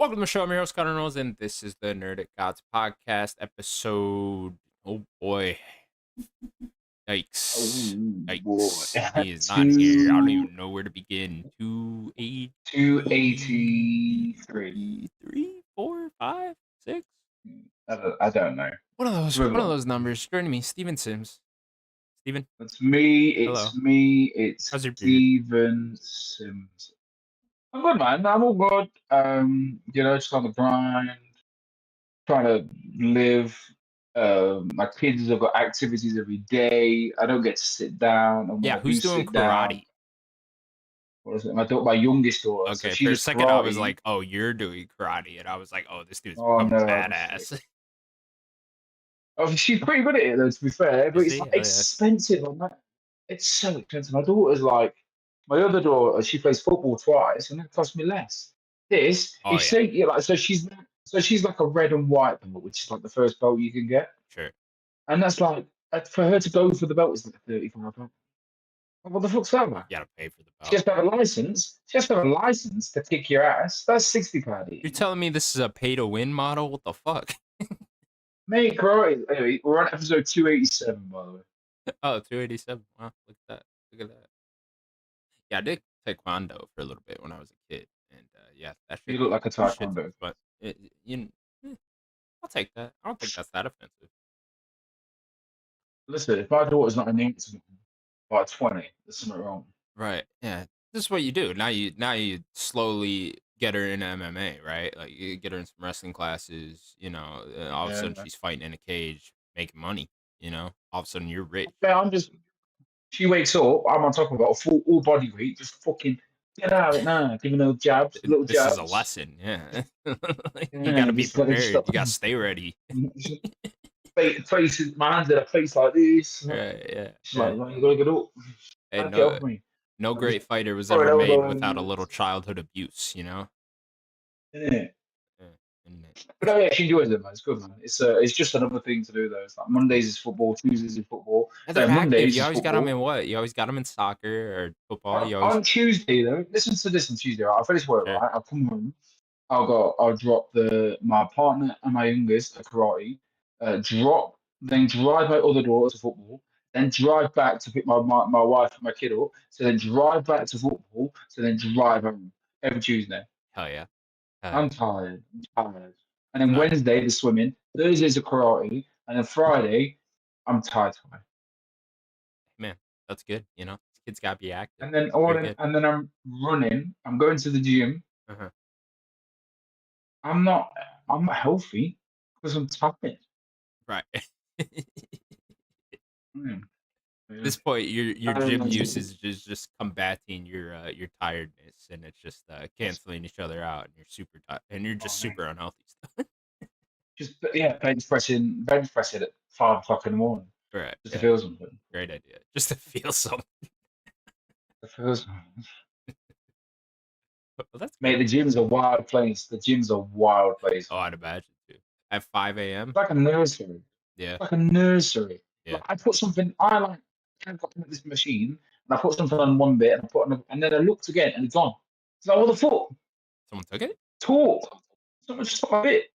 Welcome to the show. I'm your host, Connor Knowles, and this is the Nerdic Gods podcast episode. Oh boy. Oh Yikes. boy. Yikes. He is not here. I don't Two even know where to begin. 283. 3, 4, 5, 6. I don't know. One of those Move one of on. those numbers. Joining me, Steven Sims. Steven, It's me. hello. It's me. It's How's your beard? Steven Sims. I'm good, man. I'm all good. Just on the grind, trying to live. My kids have got activities every day. I don't get to sit down, and when Yeah, I do who's doing sit down, karate? what is it? My youngest daughter. So Okay, she for a does second I was karate. like, oh, you're doing karate. And I was like, oh, this dude's Oh becoming no, badass. oh, she's pretty good at it though, to be fair, but Is it's he? like Hell yeah. expensive. It's so expensive. My daughter's like, my other daughter, she plays football twice, and that costs me less. This, Oh if yeah, she, yeah, like, so she's like a red and white belt, which is like the first belt you can get, sure. and that's like for her to go for the belt is like 35 pounds. What the fuck's that, man? You gotta pay for the She belt. has to have a license. She has to have a license to kick your ass. That's 60 pound You're each. telling me this is a pay to win model? What the fuck? Mate, karate. Anyway, we're on episode 287, by the way. Oh, 287. Wow, look at that. Look at that. Yeah, I did taekwondo for a little bit when I was a kid, and yeah, You look like a that shit's taekwondo. but I'll take that. I don't think that's that offensive. Listen, if my daughter's not an instant by 20, there's something wrong. Right. Yeah. This is what you do. Now you slowly get her into MMA, right? Like you get her in some wrestling classes, all of a sudden Yeah. she's fighting in a cage, making money, all of a sudden you're rich. Yeah, she wakes up, I'm on top of her, full all body weight, just fucking get out of it now, giving her jabs, little This is a jabs. lesson, yeah. You Yeah, got to be just let her prepared. stop. You got to stay ready. Faces, my hands in her face like this. Right, yeah, She's yeah. like, "Man, you gotta get up. Hey, Get off no, me." no I just great fighter was throw ever it made elbow without a and little childhood abuse. yeah. Yeah, and But no, yeah, she enjoys it, man. It's good, man. It's just another thing to do though. It's like Mondays is football, Tuesdays is football. and they're No, active. Mondays You is always got them football. in what? You always got them in soccer or football. On, You always on Tuesday though, listen to this on Tuesday. Right? I finish work, sure. right? I'll come home. I'll drop my partner and my youngest at karate. Then drive my other daughter to football. Then drive back to pick my wife and my kid up. So then drive back to football. So then drive home every Tuesday. Hell yeah. I'm tired. I'm tired. And then Uh, Wednesday the swimming. Thursday's the karate. And then Friday, I'm tired. man, that's good. Kids gotta be active. And then It's very good. I'm running. I'm going to the gym. Uh-huh. I'm not I'm not healthy because I'm tired. Right. Mm, At yeah. this point, your gym Um, usage is just combating your tiredness, and it's just canceling each other out, and you're super tired, and you're just oh, man. super unhealthy stuff. Just yeah, bench pressing at 5 o'clock in the morning Right. just to Yeah. feel something. Great idea. Just to feel something. To feel something. Well, that's Mate, good. the gym's a wild place. The gym's a wild place. Oh, I'd imagine too. At 5 a.m. It's like a nursery. Yeah. It's like a nursery. Yeah. Like I put something. I got into this machine and I put something on one bit and I put on, and then I looked again and it's gone. It's like what the fuck? Someone took it. Talk. Someone just took my bit.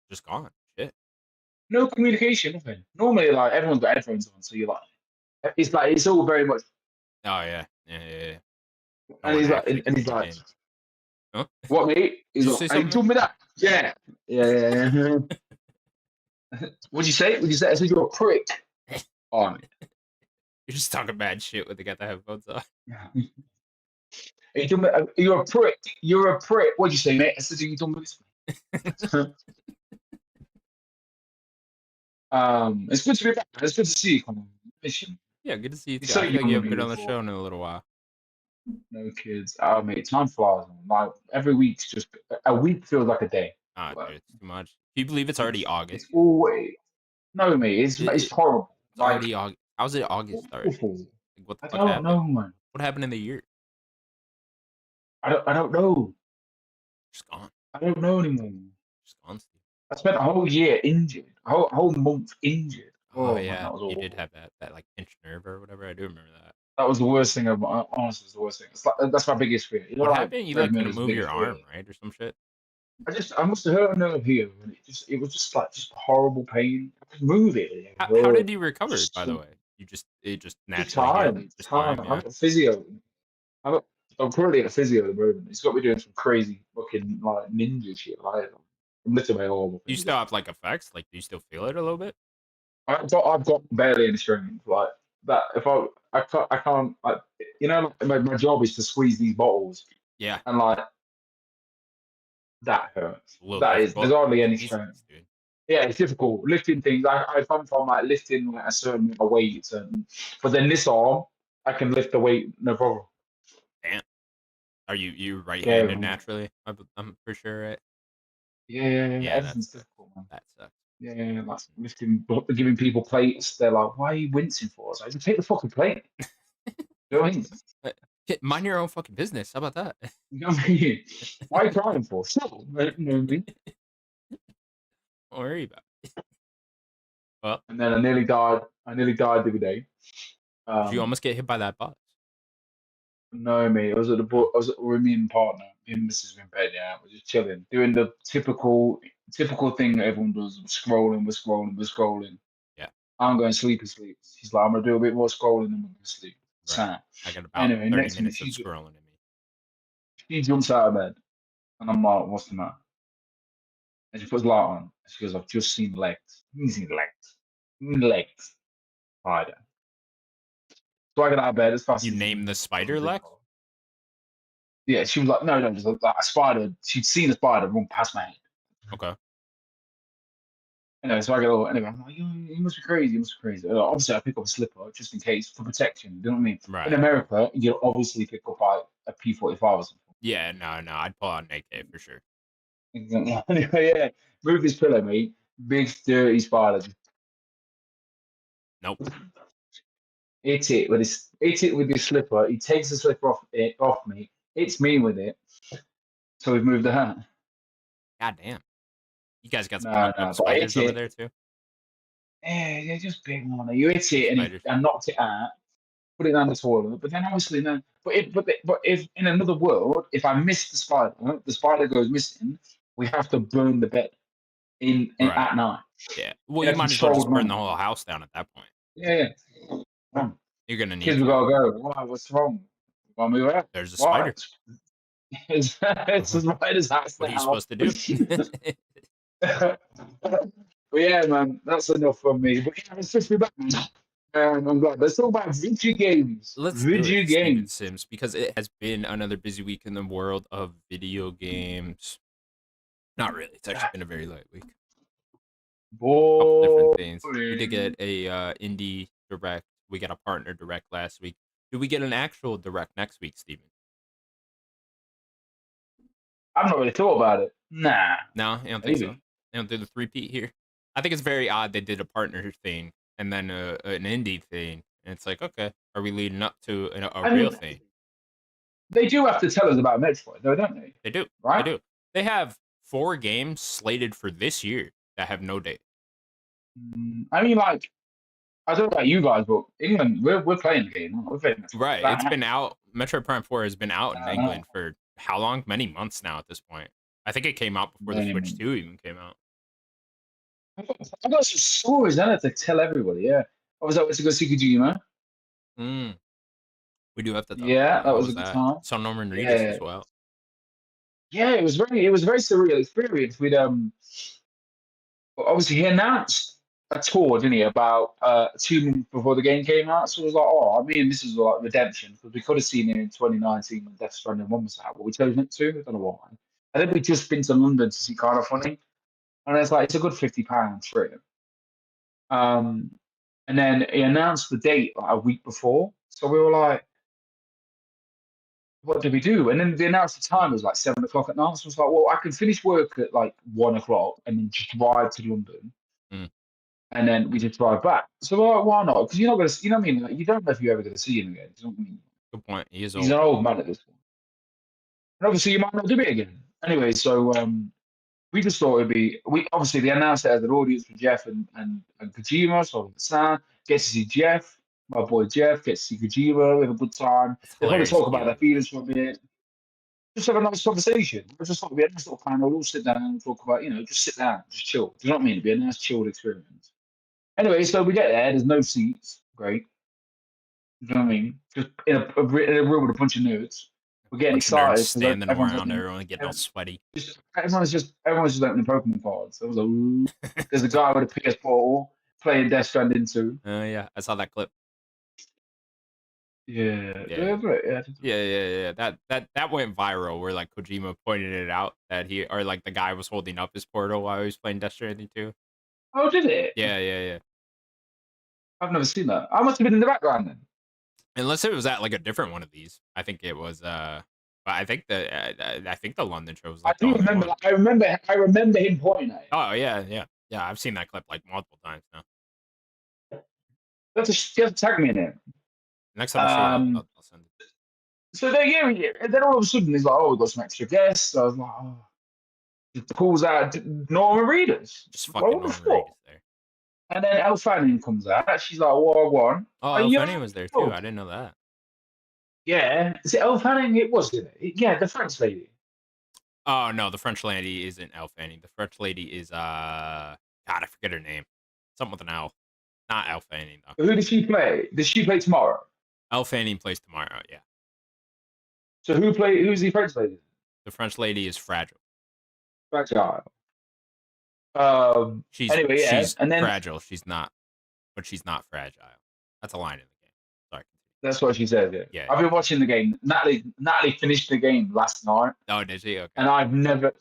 Just gone. Shit. No communication, nothing. Normally, like everyone's got headphones on, so you're like it's all very much. Oh yeah. Yeah. No And one he's like, actually and he's like, communicating. Huh? "What, mate?" He's Did you like, say "Are you something? told me that?" Yeah, yeah. What'd you say? What'd you say? I said you're a prick. On. You're just talking bad shit when they got the headphones on. You're a prick. You're a prick. What'd you say, mate? I said you told me this. It's good to be back. It's good to see you, Connor. Mission. Yeah, good to see you You too. I said feel you like you were haven't been on the beautiful. show in a little while. No kids. Oh, mate, time flies. Man. Like every week's just a week feels like a day. Ah, Like, dude, it's too much. Can you believe it's already it's August? always no, mate. It's It's horrible. Like already August. How's it August already? awful. Like, what the I fuck don't happened? know, man. What happened in the year? I don't know. Just gone. I don't know anymore. Just gone, Steve. I spent a whole year injured. A whole month injured. Oh Oh man, yeah, that was you did awful. have that like pinched nerve or whatever. I do remember that. That was the worst thing. Honestly, it was the worst thing. It's like, that's my biggest fear. You know, What like happened? You Fred like couldn't Miller's move your biggest fear. arm, right, or some shit? I must have hurt a nerve here, and it was just like just horrible pain. I could move it, and it How hurt. did you recover, Just by the way? It just just naturally healed? time, Just time. time, I'm yeah. at physio. I'm, at, I'm currently at a physio at the moment. He's got me doing some crazy fucking like ninja shit. Like I'm lifting my arm up Do you and still have, like, effects? Like, do you still feel it a little bit? I've got barely any strength. Like that, if I can't, like, my job is to squeeze these bottles, Yeah, and like that hurts. a little There's difficult. hardly any Jesus, strength. dude. Yeah, it's difficult lifting things. I come from like lifting like a certain amount of weight, but then this arm, I can lift the weight no problem. Damn. Are you Yeah, right-handed man. naturally? I'm for sure, right? Yeah. Yeah, that Everything's sucks. difficult, man. That sucks. Yeah, like lifting, giving people plates. They're like, "Why are you wincing for us?" I just take the fucking plate. You know what I mean? Uh, Mind your own fucking business. How about that? You know what I mean? Why are you crying for? Stop. You know what I mean? Don't worry about it. Well, And then I nearly died. I nearly died the other day. did you Um, almost get hit by that bus? no, mate. No. I was with me and partner. Me and Mrs. were in bed. Yeah, we're just chilling, doing the typical thing that everyone does. We're scrolling. Yeah, I'm going sleep. She's like, I'm gonna do a bit more scrolling and I'm gonna sleep. right. So I got about anyway, 30 next minute minutes of scrolling in me. she jumps out of bed and I'm like, what's the matter? And she puts light on. She goes, I've just seen legs. You've seen legs. Legs. Spider. So I get out of bed as fast You as name the I can spider, think Lex? of. Yeah, she was like, no, just like a spider. She'd seen a spider run past my head. Okay. Anyway, so I get over. Anyway, I'm like, you must be crazy. You must be crazy. Obviously, I pick up a slipper just in case for protection. You know what I mean? In Right. America, you'll obviously pick up like a P45 or something. Yeah, no, I'd pull out an AK for sure. Anyway, yeah, move this pillow, mate. Big dirty spider. Nope. Hit it with his slipper. He takes the slipper off me. Hits me with it. So we've moved the hat. God damn. You guys got some No, fucked up no, but I hit spiders over it. there too? Yeah, they're just big one. You hit Big it and spiders. I knocked it out, put it down the toilet. But then obviously no. But if in another world, if I miss the spider goes missing. We have to burn the bed in Right. at night Yeah. Well, in you a might as well controlled just burn the manner. whole house down at that point. Yeah. You're gonna Kids need will to. go. Why? What's wrong? Want me out? There's a Why? spider. It's as white as house What are you now. supposed to do? But yeah, man, that's enough from me. But yeah, it's just me back, man. I'm glad. Let's talk about video games. Let's do it, Video Steven games. Sims, because it has been another busy week in the world of video games. Not really. It's actually been a very light week. Couple different things. We did get Boring. a indie direct. We got a partner direct last week. Do we get an actual direct next week, Steven? I've not really thought about it. Nah, No, you don't think so? maybe. They don't do the three-peat here? I think it's very odd they did a partner thing and then an indie thing. And it's like, okay, are we leading up to a I real mean, thing? they do have to tell us about Metroid, though, don't they? They do. They Right? do. They have 4 games slated for this year that have no date. I mean, like, I don't know about you guys, but England, we're playing the game. We're playing Metroid. Right. It's been out. Metroid Prime 4 has been out in No. England for how long? Many months now at this point. I think it came out before the Switch 2 even came out. I got some stories I had to tell everybody. Yeah, I was out to go see Kojima. Mm. We do have to talk about Yeah, that. that How was a was good that? time. So Norman Reedus Yeah, as well. yeah, it was a very surreal experience. With obviously he announced a tour, didn't he, about 2 months before the game came out. So it was like, oh, I mean, this is like redemption because we could have seen it in 2019 when Death Stranding 1 was out, but we chose not to. I don't know why. I think we'd just been to London to see Kind of Funny, and it's like it's a good £50 for it. Um, and then he announced the date like a week before, so we were like, what did we do? And then they announced the time was like 7 o'clock at night. So I was like, well, I can finish work at like 1 o'clock and then just drive to London Mm. and then we just drive back. So we're like, why not? Because you're not going to, you know what I mean? Like, you don't know if you're ever going to see him again. You know what I mean? Good point. He is He's an old. old man at this point. And obviously you might not do it again. Anyway, so we just thought it'd be, we obviously they announced it as an audience for Jeff and Kojima. So I understand, get to see Jeff, my boy Jeff, get to see Kojima, we have a good time. It's They probably hilarious. talk You about do their understand. feelings for a bit. Just have a nice conversation. It's just like we had a nice little panel, all sit down and talk about, just sit down, just chill. Do you know what I mean? It'd be a nice chilled experience. Anyway, so we get there, there's no seats. Great. You know what I mean? Just in a room with a bunch of nerds. We're getting Bunch of nerds excited because standing everyone's around, opening, everyone getting all sweaty. everyone's just opening Pokemon cards. So I was like, ooh. There's a guy with a PS Portal playing Death Stranding 2. Yeah, I saw that clip. Yeah. Yeah. That went viral where like Kojima pointed it out that the guy was holding up his portal while he was playing Death Stranding 2. Oh, did it? Yeah. I've never seen that. I must have been in the background then. Unless it was at like a different one of these. I think it was but I think the London show was like I do remember. I remember him pointing at it. Oh yeah. I've seen that clip like multiple times now. Just tag me in it. Next time I see it, I'll send it. So and then all of a sudden he's like, "Oh, we've got some extra guests." So I was like, "Oh." He pulls out Norman Reedus. Just fucking Norman Reedus there. And then Elle Fanning comes out. She's like, "Whoa, one." Oh, Elle Fanning was there too. I didn't know that. Yeah, is it Elle Fanning? It was, didn't it? Yeah, the French lady. Oh no, the French lady isn't Elle Fanning. The French lady is God, I forget her name. Something with an L. Not Elle Fanning though. Who does she play? Does she play tomorrow? Elle Fanning plays tomorrow. Yeah. So who's the French lady? The French lady is Fragile. Fragile. She's and then fragile. She's not fragile. That's a line in the game. Sorry. That's what she said. Yeah. I've been watching the game. Natalie finished the game last night. Oh, did she? Okay. And I've never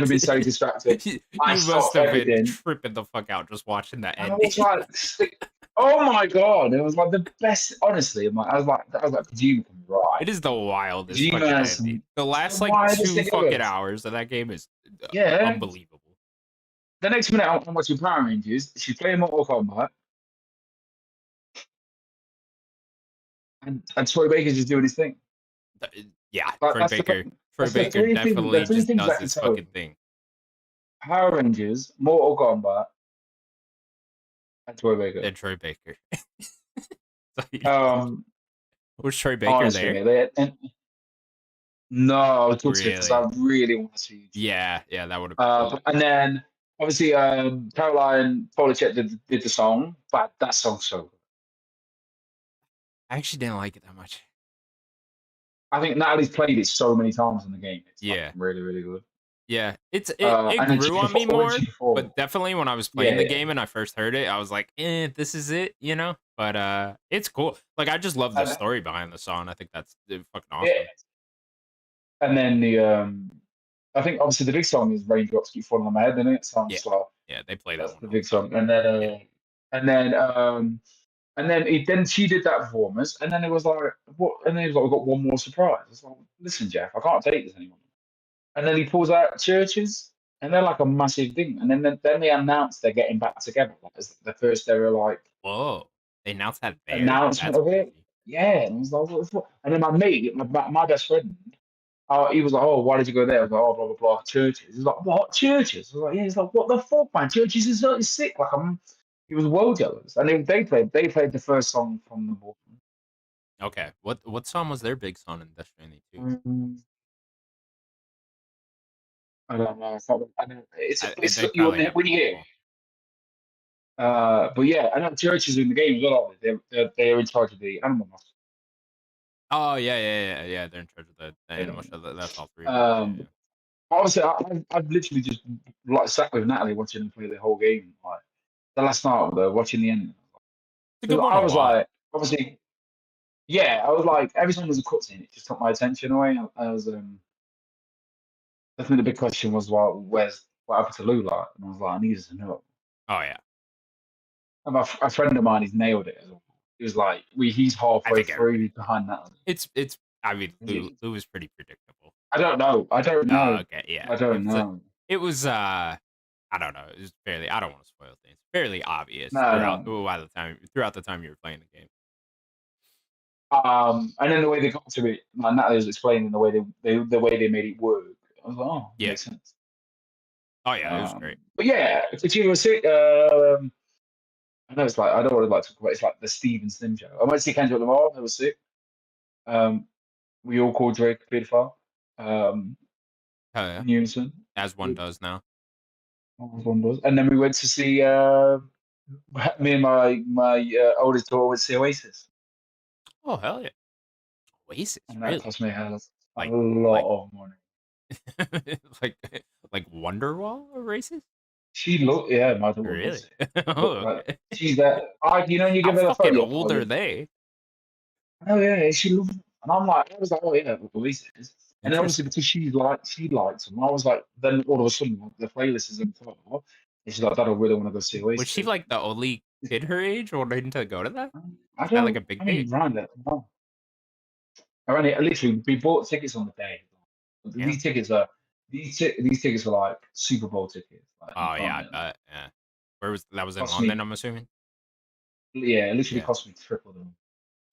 been so distracted. You must have been tripping the fuck out just watching that ending. I was like, oh my god! It was like the best. Honestly, I was like, Kojima can right. It is the wildest fucking ending. The last like 2 fucking hours of that game is unbelievable. The next minute, I'm watching Power Rangers. She's playing Mortal Kombat. And Troy Baker's just doing his thing. Yeah, Troy Baker definitely just does his fucking thing. Power Rangers, Mortal Kombat, and Troy Baker. And Troy Baker. Was Troy Baker honestly, there? No, I was because I really want to see. Yeah, that would have been cool. And then obviously Caroline Polachek did the song, but that song's so good. I actually didn't like it that much. I think Natalie's played it so many times in the game. It's really, really good. Yeah, it grew on me more, but definitely when I was playing the game and I first heard it, I was like, this is it, But it's cool. Like, I just love the story behind the song. I think that's fucking awesome. Yeah. And then I think obviously the big song is "Raindrops Keep Falling on My Head," isn't it? So they play that one. The big song, and then she did that performance, and then it was like, what? And then he was like, "We've got one more surprise." It's like, listen, Jeff, I can't take this anymore. And then he pulls out churches, and they're like a massive thing. And then they announce they're getting back together. Like as the first ever like, whoa, they announced that announcement of it. Yeah, and I was like, what? And then my mate, my best friend, he was like, "Oh, why did you go there?" I was like, "Oh, blah blah blah, churches." He's like, "What churches?" I was like, "Yeah." He's like, "What the fuck, man? Churches is sick." Like he was well jealous. And they played the first song from the board. Okay, what song was their big song in Death Stranding 2? I don't know. I don't. It's when you hear. But yeah, I know churches in the game as well. They're in charge of the animal master. Oh yeah. They're in charge of the animal show. That's all three. Obviously, I've literally just like sat with Natalie watching them play the whole game. Like the last night, watching the end. I was like, obviously, I was like, every time there was a cutscene, it just took my attention away. I was I think the big question was, well, what happened to Lula? And I was like, I needed to know. Oh yeah. And a friend of mine, he's nailed it as well. He was like, he's halfway through behind that. It's. I mean, Lou was pretty predictable. I don't know. Okay, yeah. I don't know. It was. I don't know. It was fairly. I don't want to spoil things. Fairly obvious throughout the time you were playing the game. And then the way they got to it, like Natalie was explaining the way they made it work. I was like, oh, yeah, makes sense. Oh yeah, it was great. But yeah, Kojima was sick. I know it's like I don't want to like talk about. It's like the Steve and Slim show. I went to see Kendrick Lamar. That was sick. We all called Drake a pedophile. um, Oh yeah, in unison. as one does now. One does. And then we went to see me and my oldest daughter went to see Oasis, Oh hell yeah, Oasis, and that really? cost me a Like like lot of money. like like Wonderwall races? She looked, yeah, my daughter loves Really? it. Oh, Like okay. she's that. You How give her the phone, fucking you're old are playing. they? Oh yeah, she loved it. And I was like, oh yeah, Oasis. And then obviously Interesting. because she liked them, I was like, then all of a sudden like, the playlist is in front of her. And she's like, Dad, I really want to go see Was she Oasis. like the only kid her age wanting to go to that? I Is that like don't. a big I date? mean, around it. No. Around it. Literally, we bought tickets on the day. Yeah. These tickets are like Super Bowl tickets. Like you Oh yeah, can't I get them. bet. Yeah. Where was that? Was in Cost London, me. I'm assuming. Yeah, it literally Yeah. cost me triple them.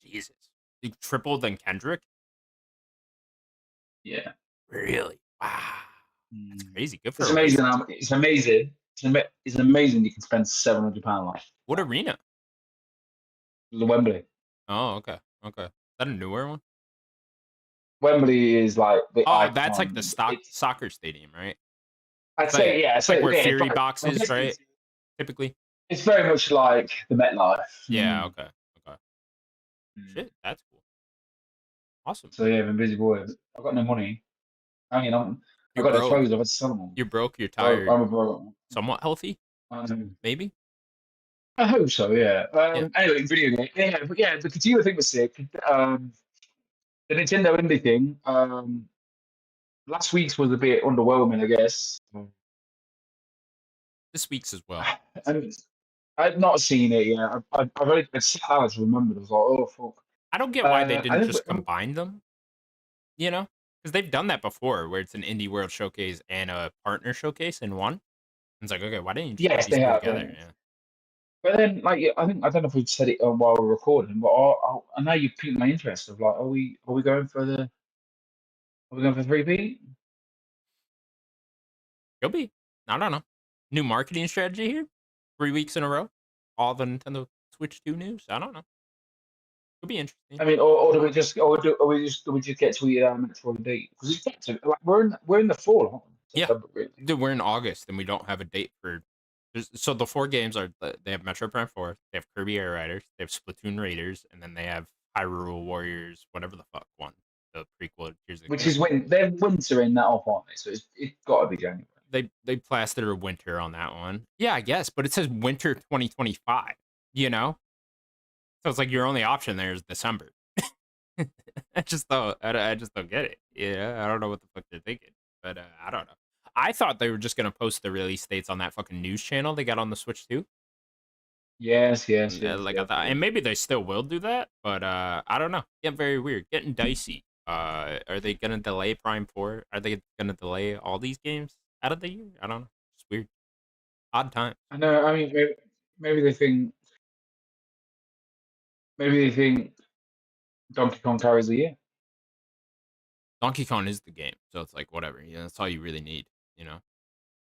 Jesus. You tripled than Kendrick? Yeah. Really? Wow. That's Mm. crazy. Good for It's amazing. Oasis. It's amazing. It's amazing. You can spend £700 like What that. arena? The Wembley. Oh, okay. Okay. Is that a newer one? Wembley is like the Oh, that's like the icon. soccer stadium, right? I'd say yeah. It's like So where yeah, Fury but Box I is, guess right? Typically. it's very much like the MetLife. Yeah, okay. Okay. Mm. Shit, that's cool. Awesome. So yeah, I've been busy boy. I've got no money. Hanging on. I You're got the broke. clothes. I've had to sell them all. You're broke, you're So tired, I'm a bro. somewhat healthy, Um, maybe? I hope so. Yeah. Yeah. Anyway, video game. Yeah, the Kojima thing was sick. The Nintendo Indie thing. Last week's was a bit underwhelming, I guess. This week's as well. And I've not seen it yet. I've only it's how I remembered. I was like, oh fuck. I don't get why they I didn't think just combine them, you know? Because they've done that before where it's an Indie World Showcase and a partner showcase in one. It's like, okay, why didn't you just put yes, these they two have. together? Yeah. But then, like, yeah, I think I don't know if we said it while we're recording, but I know you piqued my interest of like, are we going for are we going for 3P? Could be. I don't know. New marketing strategy here? 3 weeks in a row? All the Nintendo Switch 2 news? I don't know. Could be interesting. I mean, or do we just get to eat our Metroid date? Because it's got to like we're in the fall, aren't we? Yeah. September, really. Dude, we're in August and we don't have a date for. So the four games are they have Metro Prime 4, they have Kirby Air Riders, they have Splatoon Raiders, and then they have Hyrule Warriors, whatever the fuck one, the prequel Tears of the Which Kingdom. is when they're winter in that off, aren't they? So it's got to be January. They plastered a winter on that one. Yeah, I guess, but it says winter 2025. You know, so it's like your only option there is December. I just don't get it. Yeah, I don't know what the fuck they're thinking, but I don't know. I thought they were just gonna post the release dates on that fucking news channel they got on the Switch too. Yes, yes, yes, Like I yes, thought, yes. and maybe they still will do that, but I don't know. Getting very weird, getting dicey. Are they gonna delay Prime 4? Are they gonna delay all these games out of the year? I don't know. It's weird. Odd time. I know. I mean, maybe they think maybe they think Donkey Kong carries the year. Donkey Kong is the game, so it's like whatever. Yeah, that's all you really need. You know.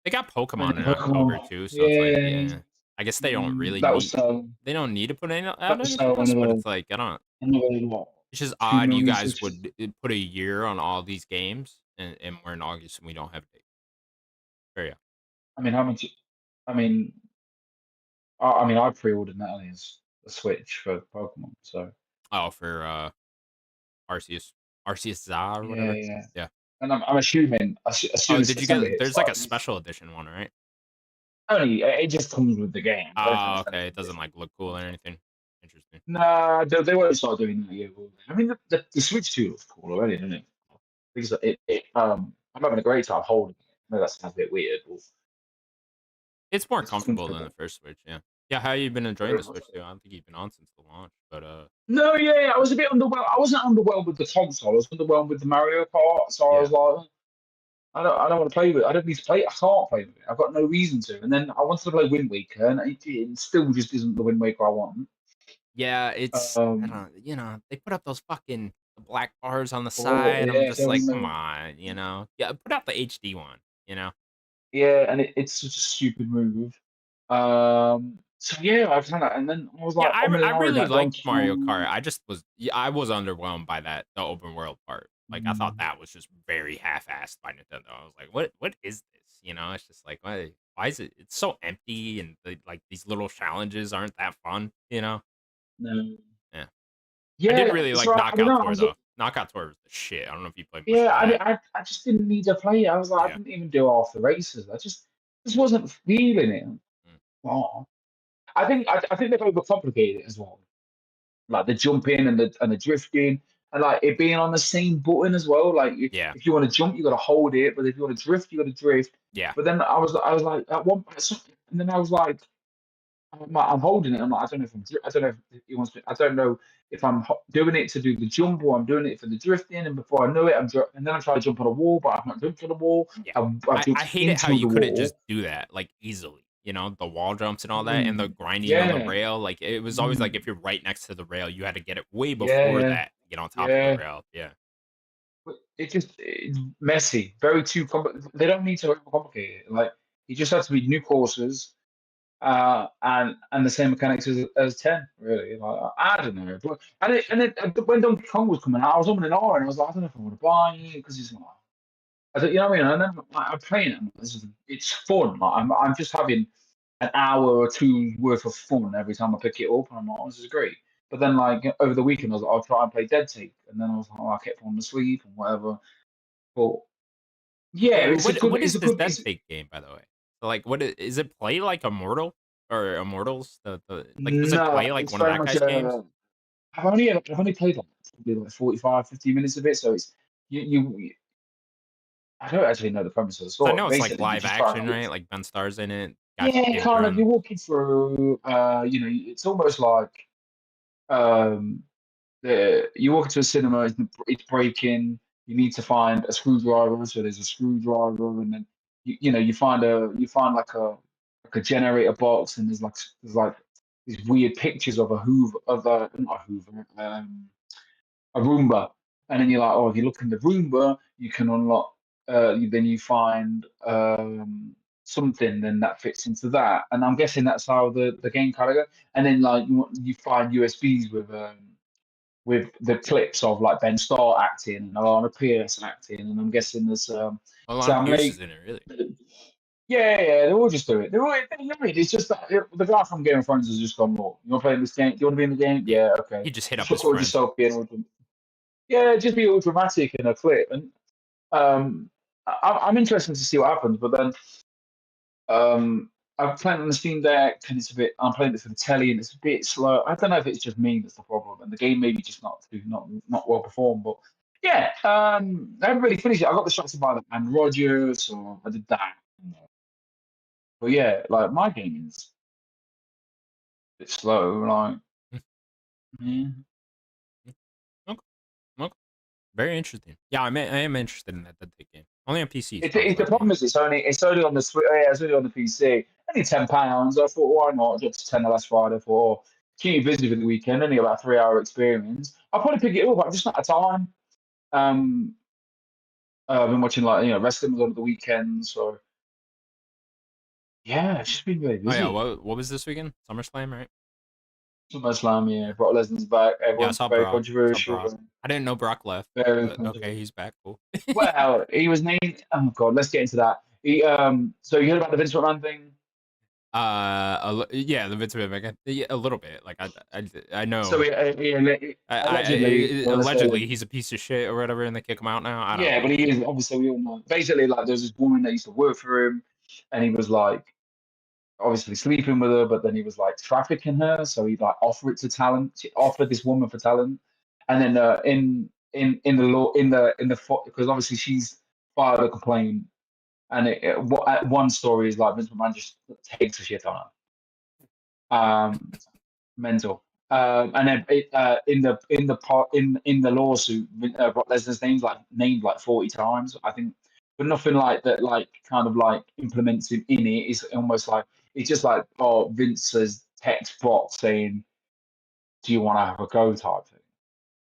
They got And Pokemon in October Pokemon, too, so it's like, yeah, yeah. I guess they don't really that was need. so They don't need to put that out was so anything else, but it's like I don't. another what It's just 2 odd. You million guys switches. would put a year on all these games, and we're in August and we don't have a date. Very odd. I mean, how much? I mean, I pre-ordered Natalie's a Switch for Pokemon, so Oh, for Arceus, Arceus Za or yeah, whatever. yeah. Yeah. And I'm assuming as soon Oh, as did you September get? hits, There's like like a special edition one, right? only it just comes with the game. I don't think Oh, it's okay. anything It doesn't different. like look cool or anything. Interesting. Nah, they won't start doing that yet, will they? I mean, the Switch 2 looks cool already, doesn't it? Because I'm having a great time holding it. I know that sounds a bit weird, but It's more it's comfortable than the comfortable. first Switch. Yeah. Yeah. How you been enjoying Very the much Switch too? so. I don't think you've been on since the launch, but No, yeah, I was a bit underwhelmed. I wasn't underwhelmed with the console. I was underwhelmed with the Mario Kart. So I yeah. was like, I don't want to play with it. I don't need to play it. I can't play with it. I've got no reason to. And then I wanted to play Wind Waker, and it still just isn't the Wind Waker I want. Yeah, it's I Um, don't they put up those fucking black bars on the oh side. I'm yeah, just there was like, come no, on, you know? Yeah, put out the HD one, you know? yeah, and it's such a stupid move. So yeah, I kind of, and then I was Yeah, like, I'm an I hour really about liked Donkey Mario Kart. Kong. I just was I was underwhelmed by that the open world part. Like I thought that was just very half-assed by Nintendo. I was like, what is this? You know, it's just like why is it? It's so empty, and like these little challenges aren't that fun. You know? No. Yeah. I did Yeah, really like so I don't Knockout know. I Tour was, though. Knockout Tour was the shit. I don't know if you played much yeah, of that. I just didn't need to play it. I was like, I Yeah. didn't even do half the races. I just wasn't feeling it. Mm. Oh. I think they've overcomplicated it as well. Like the jumping and the drifting, and like it being on the same button as well. Like Yeah. if you want to jump, you got to hold it, but if you want to drift, you got to drift. Yeah. But then I was like at one point, and then I was like, I'm holding it. I'm like, I don't know if I don't know if he wants to. I don't know if I'm doing it to do the jump or I'm doing it for the drifting. And before I know it, and then I try to jump on a wall, but I've not jumped on a wall. Yeah. I've I jumped hate it how into you the couldn't wall. just do that like easily. You know, the wall jumps and all that, and the Mm, grinding on the yeah, rail. Like it was always like mm, if you're right next to the rail, you had to get it way yeah, before yeah, that to get on top of the yeah. rail. Yeah. But it's messy, very too They don't need to overcomplicate it. Like it just has to be new courses, and the same mechanics as 10. Really, like I don't know. But when Donkey Kong was coming out, I was on an hour, and I was like, I don't know if I want to buy it because it's like, I don't, you know what I mean. And then I'm playing it. It's fun. Like, I'm just having an hour or two worth of fun every time I pick it up, and I'm like, oh, this is great. But then, like over the weekend, I was like, I'll try and play Dead Take, and then I was like, oh, I kept falling asleep and whatever. But yeah, What is it's a this good, Dead it's Take game, by the way? So, like, is it play like Immortal or Immortals? The like, does it no, play like it's one of very that much. guy's games? I've only played like probably like 45, 50 minutes of it, so it's you. I don't actually know the premise of the So I story. know it's like Basically, you live just try and action, right? Like Ben Star's in it. Got yeah, Jim kind of. Groom. You're walking through. It's almost like um, you walk into a cinema. It's breaking. You need to find a screwdriver. So there's a screwdriver, and then you find like a generator box, and there's like these weird pictures of a Hoover of a not a Hoover a Roomba, and then you're like, oh, if you look in the Roomba, you can unlock. Then you find something, then that fits into that, and I'm guessing that's how the game kind of goes. And then like you find USBs with the clips of like Ben Starr acting and Alana Pierce acting, and I'm guessing there's Alana Sam Pierce is Lake. in it, really. Yeah, they all just do it. You know what I mean? It's just that the guy from Game of Thrones has just gone, look, you want to play in this game? Do you want to be in the game? Yeah. Yeah, okay. He just hit up Just his record friends. yourself being yeah, just be all dramatic in a clip. And um, I'm interested to see what happens. But then I'm playing on the Steam Deck, and I'm playing it for the telly, and it's a bit slow. I don't know if it's just me that's the problem, and the game maybe just not well performed. But yeah, I haven't really finished it. I got distracted by the and Rogers, so I did that. But yeah, like my game is a bit slow. Like, yeah. Okay. Okay. Very interesting. Yeah, I am interested in that Dead Take game. Only on PC, so I was The like, problem is it's only on the yeah, it's only on the PC. Only £10. I thought, why not? Just 10 last Friday. I thought, oh, keep you busy for the weekend. Only about a 3 hour experience. I'll probably pick it up, but I've just not had time. Um, I've been watching like wrestling on the weekend, so yeah, it's just been very oh yeah, busy. what was this weekend? SummerSlam, right? SummerSlam, yeah, Brock Lesnar's back. Yeah, I Everyone's saw very Brock. I saw controversial. Brock. I didn't know Brock left, Very but okay, controversial. he's back. Cool. Well, he was named. Oh God, let's get into that. So you heard about the Vince McMahon thing? Yeah, the Vince McMahon. Yeah, a little bit. Like I So know. allegedly, they want to say, Allegedly he's a piece of shit or whatever, and they kick him out now. I don't yeah, know. but he is obviously we all know. Basically, like there's this woman that used to work for him, and he was like obviously sleeping with her, but then he was like trafficking her. So he like offered it to talent. She offered this woman for talent, and then in the law because obviously she's filed a complaint, and one story is like Vince McMahon just takes a shit on her. Mental. And then in the lawsuit, Brock Lesnar's named like 40 times, I think, but nothing like that. Like kind of like implements him in it. It's almost like it's just like Vince has text Brock saying, "Do you want to have a go?" type thing.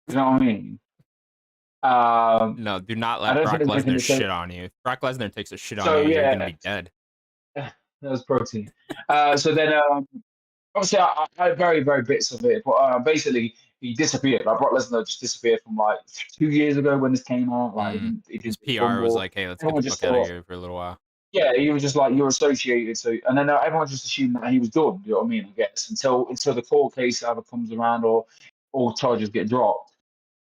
You know what I mean? No, do not I let don't think Brock there's anything Lesnar to say. shit on you. If Brock Lesnar takes a shit on you, So you're gonna yeah, be dead. that was protein. So then obviously I very bits of it, but basically he disappeared. Like Brock Lesnar just disappeared from like 2 years ago when this came out. Like he His did the PR was Rumble. like, "Hey, let's get the Everyone just fuck out of thought, here for a little while." yeah, he was just like you're associated. So and then everyone just assumed that he was done. You know what I mean? I guess until the court case ever comes around or all charges get dropped.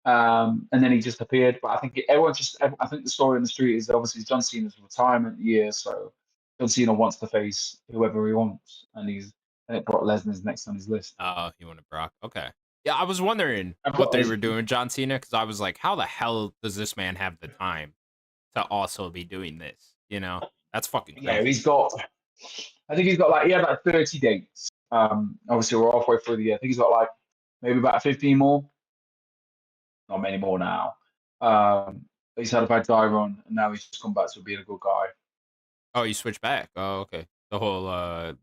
And then he just appeared. But I think I think the story in the street is obviously John Cena's retirement year, so John Cena wants to face whoever he wants, and I think Brock Lesnar's next on his list. Oh, he wanted Brock. Okay. Yeah, I was wondering And what Brock they were Lesnar, doing with John Cena because I was like, how the hell does this man have the time to also be doing this? You know, that's fucking yeah, crazy. I think he had like 30 dates. Obviously we're halfway through the year. I think he's got like maybe about 15 more, not many more now. He's had a bad guy run, and now he's just come back to being a good guy. Oh, you switched back. Oh, okay. The whole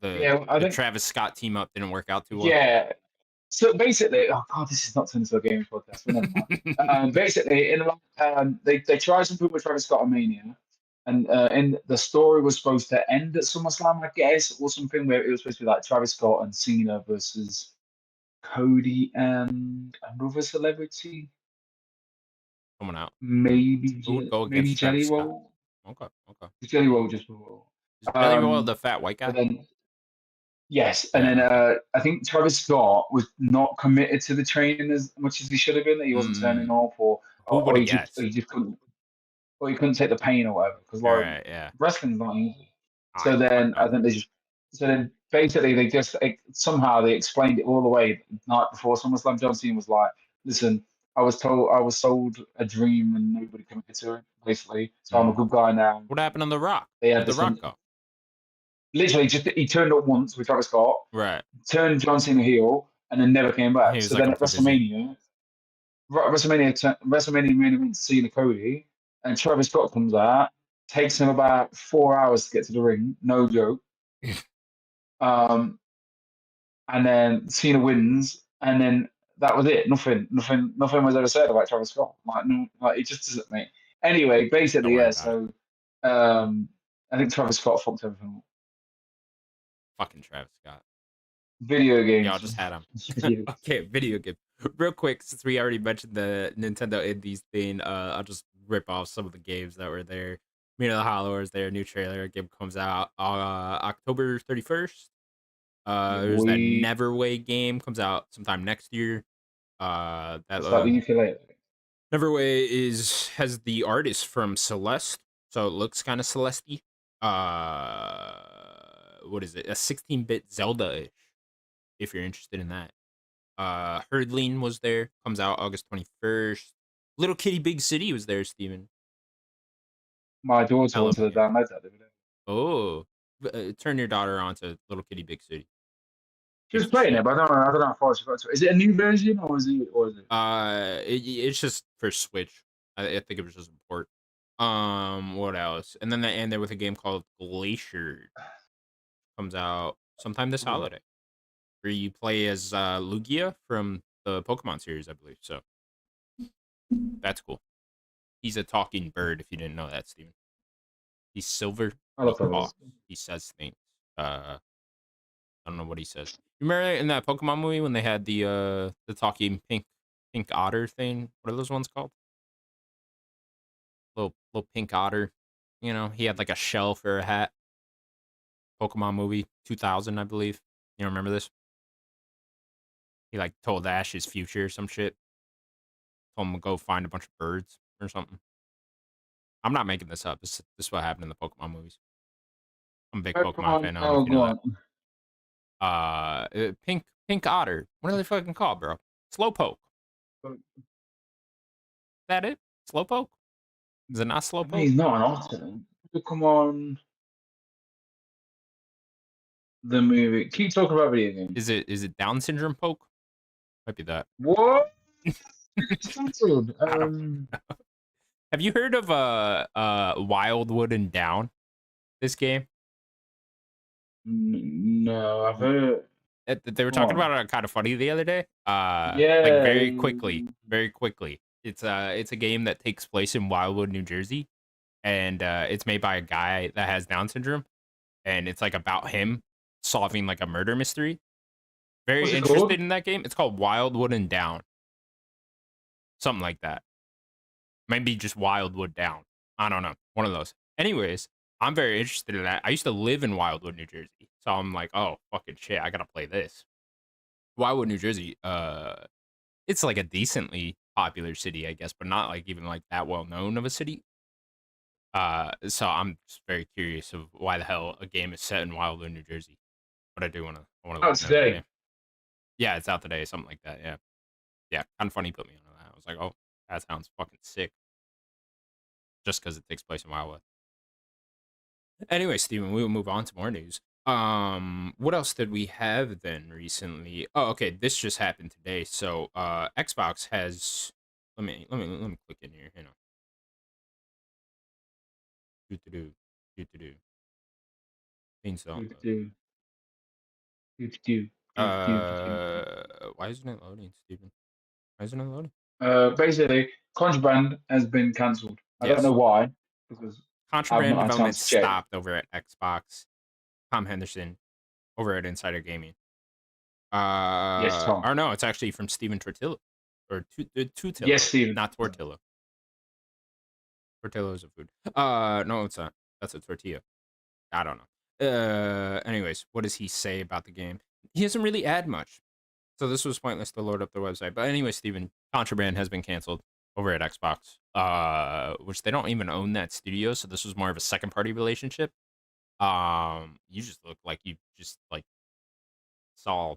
Yeah, I the think Travis Scott team up didn't work out too well. yeah. So basically, oh god, this is not turning into a gaming podcast, but never mind. Basically, they tried something with Travis Scott and Mania, and in the story was supposed to end at SummerSlam, I guess, or something where it was supposed to be like Travis Scott and Cena versus Cody and another celebrity, Coming out. Who would maybe go maybe against Travis Jelly Scott? Roll. Okay, okay. Jelly Roll just before. Is Jelly Roll Um, the fat white but guy? then yes, and then Yeah. Okay. I think Travis Scott was not committed to the training as much as he should have been. That he wasn't turning Mm, up, who would or have guessed? he just couldn't, or he couldn't take the pain or whatever. Because All like right. Yeah. wrestling's not easy. I So then bet. I think so then basically they just somehow they explained it all the way the night before SummerSlam. John Cena was like, "Listen, I was sold a dream and nobody committed to it. Basically, so I'm a Mm. good guy now." What happened on The Rock? They had Where'd The this Rock go? literally just he turned up once with Travis Scott, Right. turned John Cena heel, and then never came back. He was So like, then I'm at too busy. WrestleMania main event Cena Cody, and Travis Scott comes out, takes him about 4 hours to get to the ring, no joke. Um, and then Cena wins, and then that was it. Nothing was ever said about Travis Scott. Like no, like it just doesn't make. Anyway, Don't basically, worry yeah. about it. So I think Travis Scott fucked everything up. Fucking Travis Scott. Video Y'all games. just had him. Video. Okay, video game. Real quick, since we already mentioned the Nintendo Indies thing, I'll just rip off some of the games that were there. Mina the Hollow is there. New trailer. Game comes out October 31st. Yeah, There's that boy. Neverway game comes out sometime next year. That It's like the ukulele. Neverway has the artist from Celeste, so it looks kind of Celeste. What is it? A 16-bit Zelda-ish. If you're interested in that. Herdline was there. Comes out August 21st. Little Kitty Big City was there, Steven. My daughter Hell of wanted a to game. download that the other day. Oh, turn your daughter on to Little Kitty Big City. She Gives was a playing shit. it, but I don't know how far she got to it. Is it a new version or is it? It's just for Switch. I think it was just a port. What else? And then they end there with a game called Glacier. Comes out sometime this Oh, holiday, where you play as Lugia from the Pokemon series, I believe. So that's cool. He's a talking bird. If you didn't know that, Steven. He's silver. I He love those. talks. He says things. I don't know what he says. You remember in that Pokemon movie when they had the talking pink otter thing? What are those ones called? Little pink otter. You know, he had like a shell for a hat. Pokemon movie 2000, I believe. You remember this? He like told Ash his future or some shit. Told him to go find a bunch of birds or something. I'm not making this up. This is what happened in the Pokemon movies. I'm a big Pokemon Pokemon. fan. I don't know Oh, if you know go that. on. Pink otter. What are they fucking called, bro? Slowpoke. Is that it? Slowpoke? Is it not I mean, Slowpoke? he's not an otter. Pokemon the movie. Keep talking about video games. Is it Down syndrome poke? Might be that. What? Censored. I don't. Have you heard of Wildwood and Down? This game? No, I've heard. They were Come talking on. about it kind of funny the other day. Like Yeah. very quickly. It's a game that takes place in Wildwood, New Jersey, and it's made by a guy that has Down syndrome, and it's like about him solving like a murder mystery. Very What's it interested called? in that game. It's called Wildwood and Down. something like that. Maybe just Wildwood down. I don't know. One of those. Anyways, I'm very interested in that. I used to live in Wildwood, New Jersey. So I'm like, oh, fucking shit, I gotta play this. Wildwood, New Jersey, it's like a decently popular city, I guess, but not like even like that well known of a city. So I'm just very curious of why the hell a game is set in Wildwood, New Jersey. But I wanna Oh, look into that today. game. Yeah, it's out today, something like that. Yeah. Yeah. Kind of funny you put me on that. I was like, oh, that sounds fucking sick. Just because it takes place in Wildwood. Anyway, Steven, we will move on to more news. What else did we have then recently? Oh, okay, this just happened today. So, Xbox has. Let me click in here. You know, do to do, do to do. Things don't Do, load. do, do, do, do, do, do, do. Why isn't it loading, Steven? Why isn't it loading? Basically, Contraband has been cancelled. I don't know Yes, why, because I've Contraband not had time development to check. stopped over at Xbox. Tom Henderson over at Insider Gaming. Yes, Tom. Or no, it's actually from Steven Tortillo or Yes, Tutillo, Stephen. not Tortillo. Tortillo is a food. No, it's not. That's a tortilla. I don't know. Anyways, what does he say about the game? He doesn't really add much. So this was pointless to load up their website. But anyway, Steven, Contraband has been canceled over at Xbox. Which they don't even own that studio, so this was more of a second party relationship. You just look like you just like saw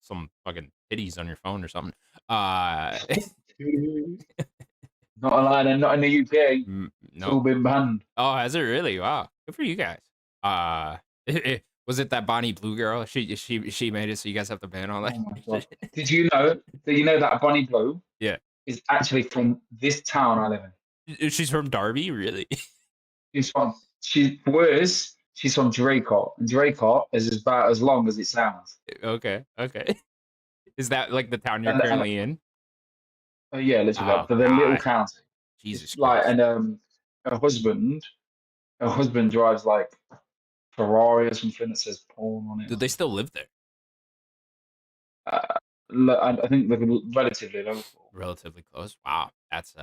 some fucking titties on your phone or something. Not allowed, and not in the UK. It's all No. been banned. Oh, has it really? Wow. Good for you guys. Uh, was it that Bonnie Blue girl? She made it so you guys have to ban all Oh that. my god! Did you know? Did you know that Bonnie Blue Yeah. is actually from this town I live in? She's from Darby, really? She's worse. She's from Draycott, and Draycott is about as long as it sounds. Okay. Is that like the town you're And currently in? yeah, literally, Oh but the little God. county. It's Jesus like, Christ. and her husband, her husband drives like Ferrari or something that says porn on it. Do Or they something. still live there? I think they're relatively local. Relatively close. Wow. That's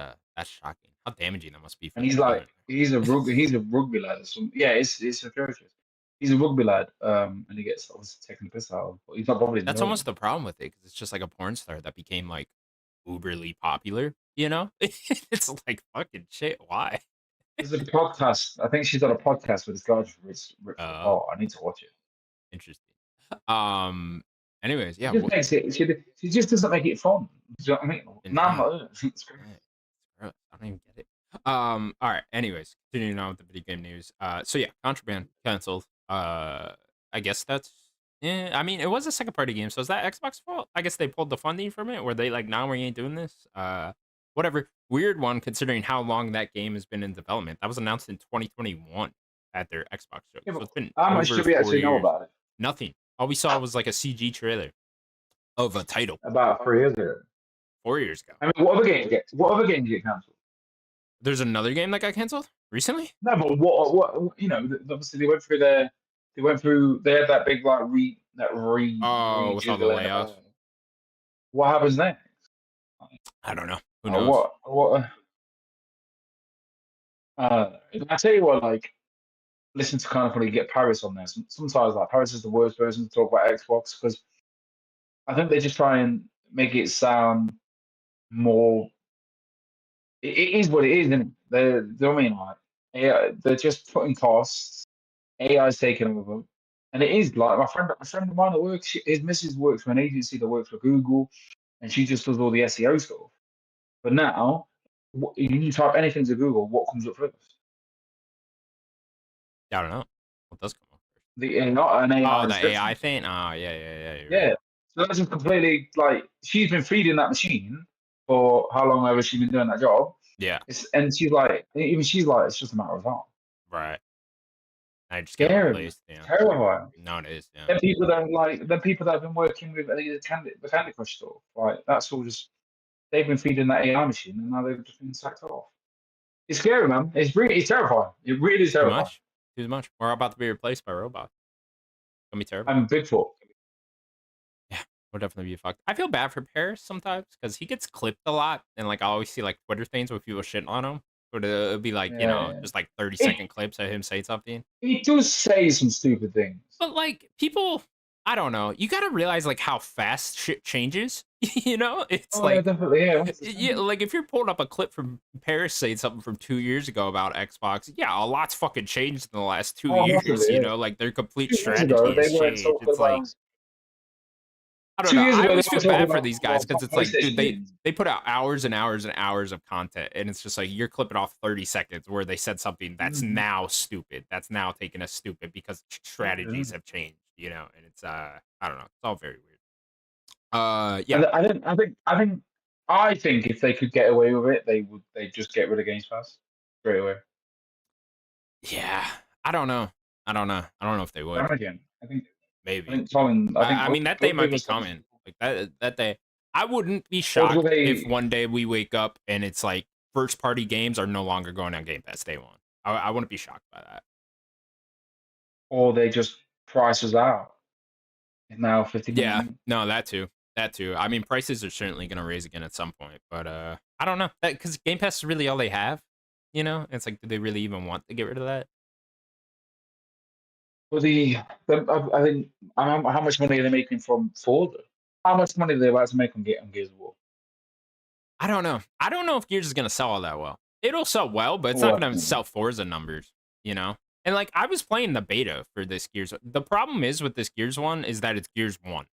shocking. How damaging that must be for And the he's like, children. he's a rugby lad or something. Yeah, it's atrocious. He's a rugby lad, and he gets obviously taken the piss out of, but he's not bothered That's knowing. almost the problem with it because it's just like a porn star that became like uberly popular. You know, it's like fucking shit. Why? There's a podcast. I think she's on a podcast with this guy just rips it Oh, apart. I need to watch it. interesting. Anyways, She yeah. just makes it. She just doesn't make it fun. Do you know what I mean? No, I'm Nah, not. It's great. yeah, it's gross. I don't even get it. All right. Anyways, continuing on with the video game news. So yeah, Contraband canceled. I guess that's. Yeah, I mean, it was a second party game, so is that Xbox fault? I guess they pulled the funding from it. Were they like, "Nah, we ain't doing this"? Whatever. Weird one, considering how long that game has been in development. That was announced in 2021 at their Xbox show, Yeah, so but it's been how much over should we four actually know years. about it? Nothing. All we saw was like a CG trailer of a title About 3 years ago. 4 years ago. I mean, what other games get cancelled? There's another game that got canceled recently. No, but what you know? Obviously, they went through. They had that big like Oh, with all the rejiggling. layoffs. What happens next? I don't know. Who knows? What? I tell you what, like, listen to kind of funny get Paris on there. Sometimes like Paris is the worst person to talk about Xbox because I think they just try and make it sound more. It is what it is, isn't it? They're, do you know what I mean? Like, yeah, they're just putting costs. AI's taking over, and it is like a friend of mine that works. His missus works for an agency that works for Google, and she just does all the SEO stuff. But now, you type anything to Google, what comes up first? I don't know. What does come up first? Not an AI Oh, the AI description. thing. Oh, yeah. You're right. Yeah. So that's just completely like she's been feeding that machine for how long ever she's been doing that job. Yeah. And she's like, even she's like, it's just a matter of time. Right. I just get Scary, replaced. Yeah. terrifying. No, it is. Yeah. Then people that have been working with the Candy Crush stuff, like that's all just they've been feeding that AI machine, and now they've just been sacked off. It's scary, man. It's terrifying. It really is Too terrifying. much. Too much. We're about to be replaced by robots. It's gonna be terrible. I'm Bigfoot. Yeah. Would definitely be fucked. I feel bad for Paris sometimes because he gets clipped a lot, and like I always see like Twitter things with people shitting on him. But it'll be like Yeah, just like 30-second it, clips of him say something. he does say some stupid things. But like people, I don't know. You got to realize like how fast shit changes. It's Oh yeah, like definitely. Yeah, yeah, 100%. like if you're pulling up a clip from Paris saying something from 2 years ago about Xbox, yeah, a lot's fucking changed in the last two Oh, years. massively. Yeah. Like their complete 2 years ago, strategy they has weren't changed. talking It's like about. I don't Two know. years I ago, they always were feel talking bad for about these guys because it's like, dude, PlayStation they games. they put out hours and hours and hours of content, and it's just like you're clipping off 30 seconds where they said something that's Mm-hmm. now stupid. That's now taken as stupid because strategies have changed. And it's I don't know. It's all very weird. Yeah, I think if they could get away with it, they would. They just get rid of Games Pass straight away. yeah. I don't know. I don't know. I don't know if they would. Down again. I Maybe. think Colin. I think I mean, that day good might be Rivers said coming. Like that day. I wouldn't be or do shocked if they one day we wake up and it's like first party games are no longer going on Game Pass day one. I wouldn't be shocked by that. or they just price us out. It's now Yeah, £59. no, that too. That too. I mean, prices are certainly going to raise again at some point, but I don't know. That cuz Game Pass is really all they have, It's like do they really even want to get rid of that? Well, I think how much money are they making from Forza? How much money are they about to make on Gears of War? I don't know. I don't know if Gears is going to sell all that well. It'll sell well, but it's not Oh, going to sell Forza numbers, you know? And like I was playing the beta for this Gears. The problem is with this Gears one is that it's Gears 1.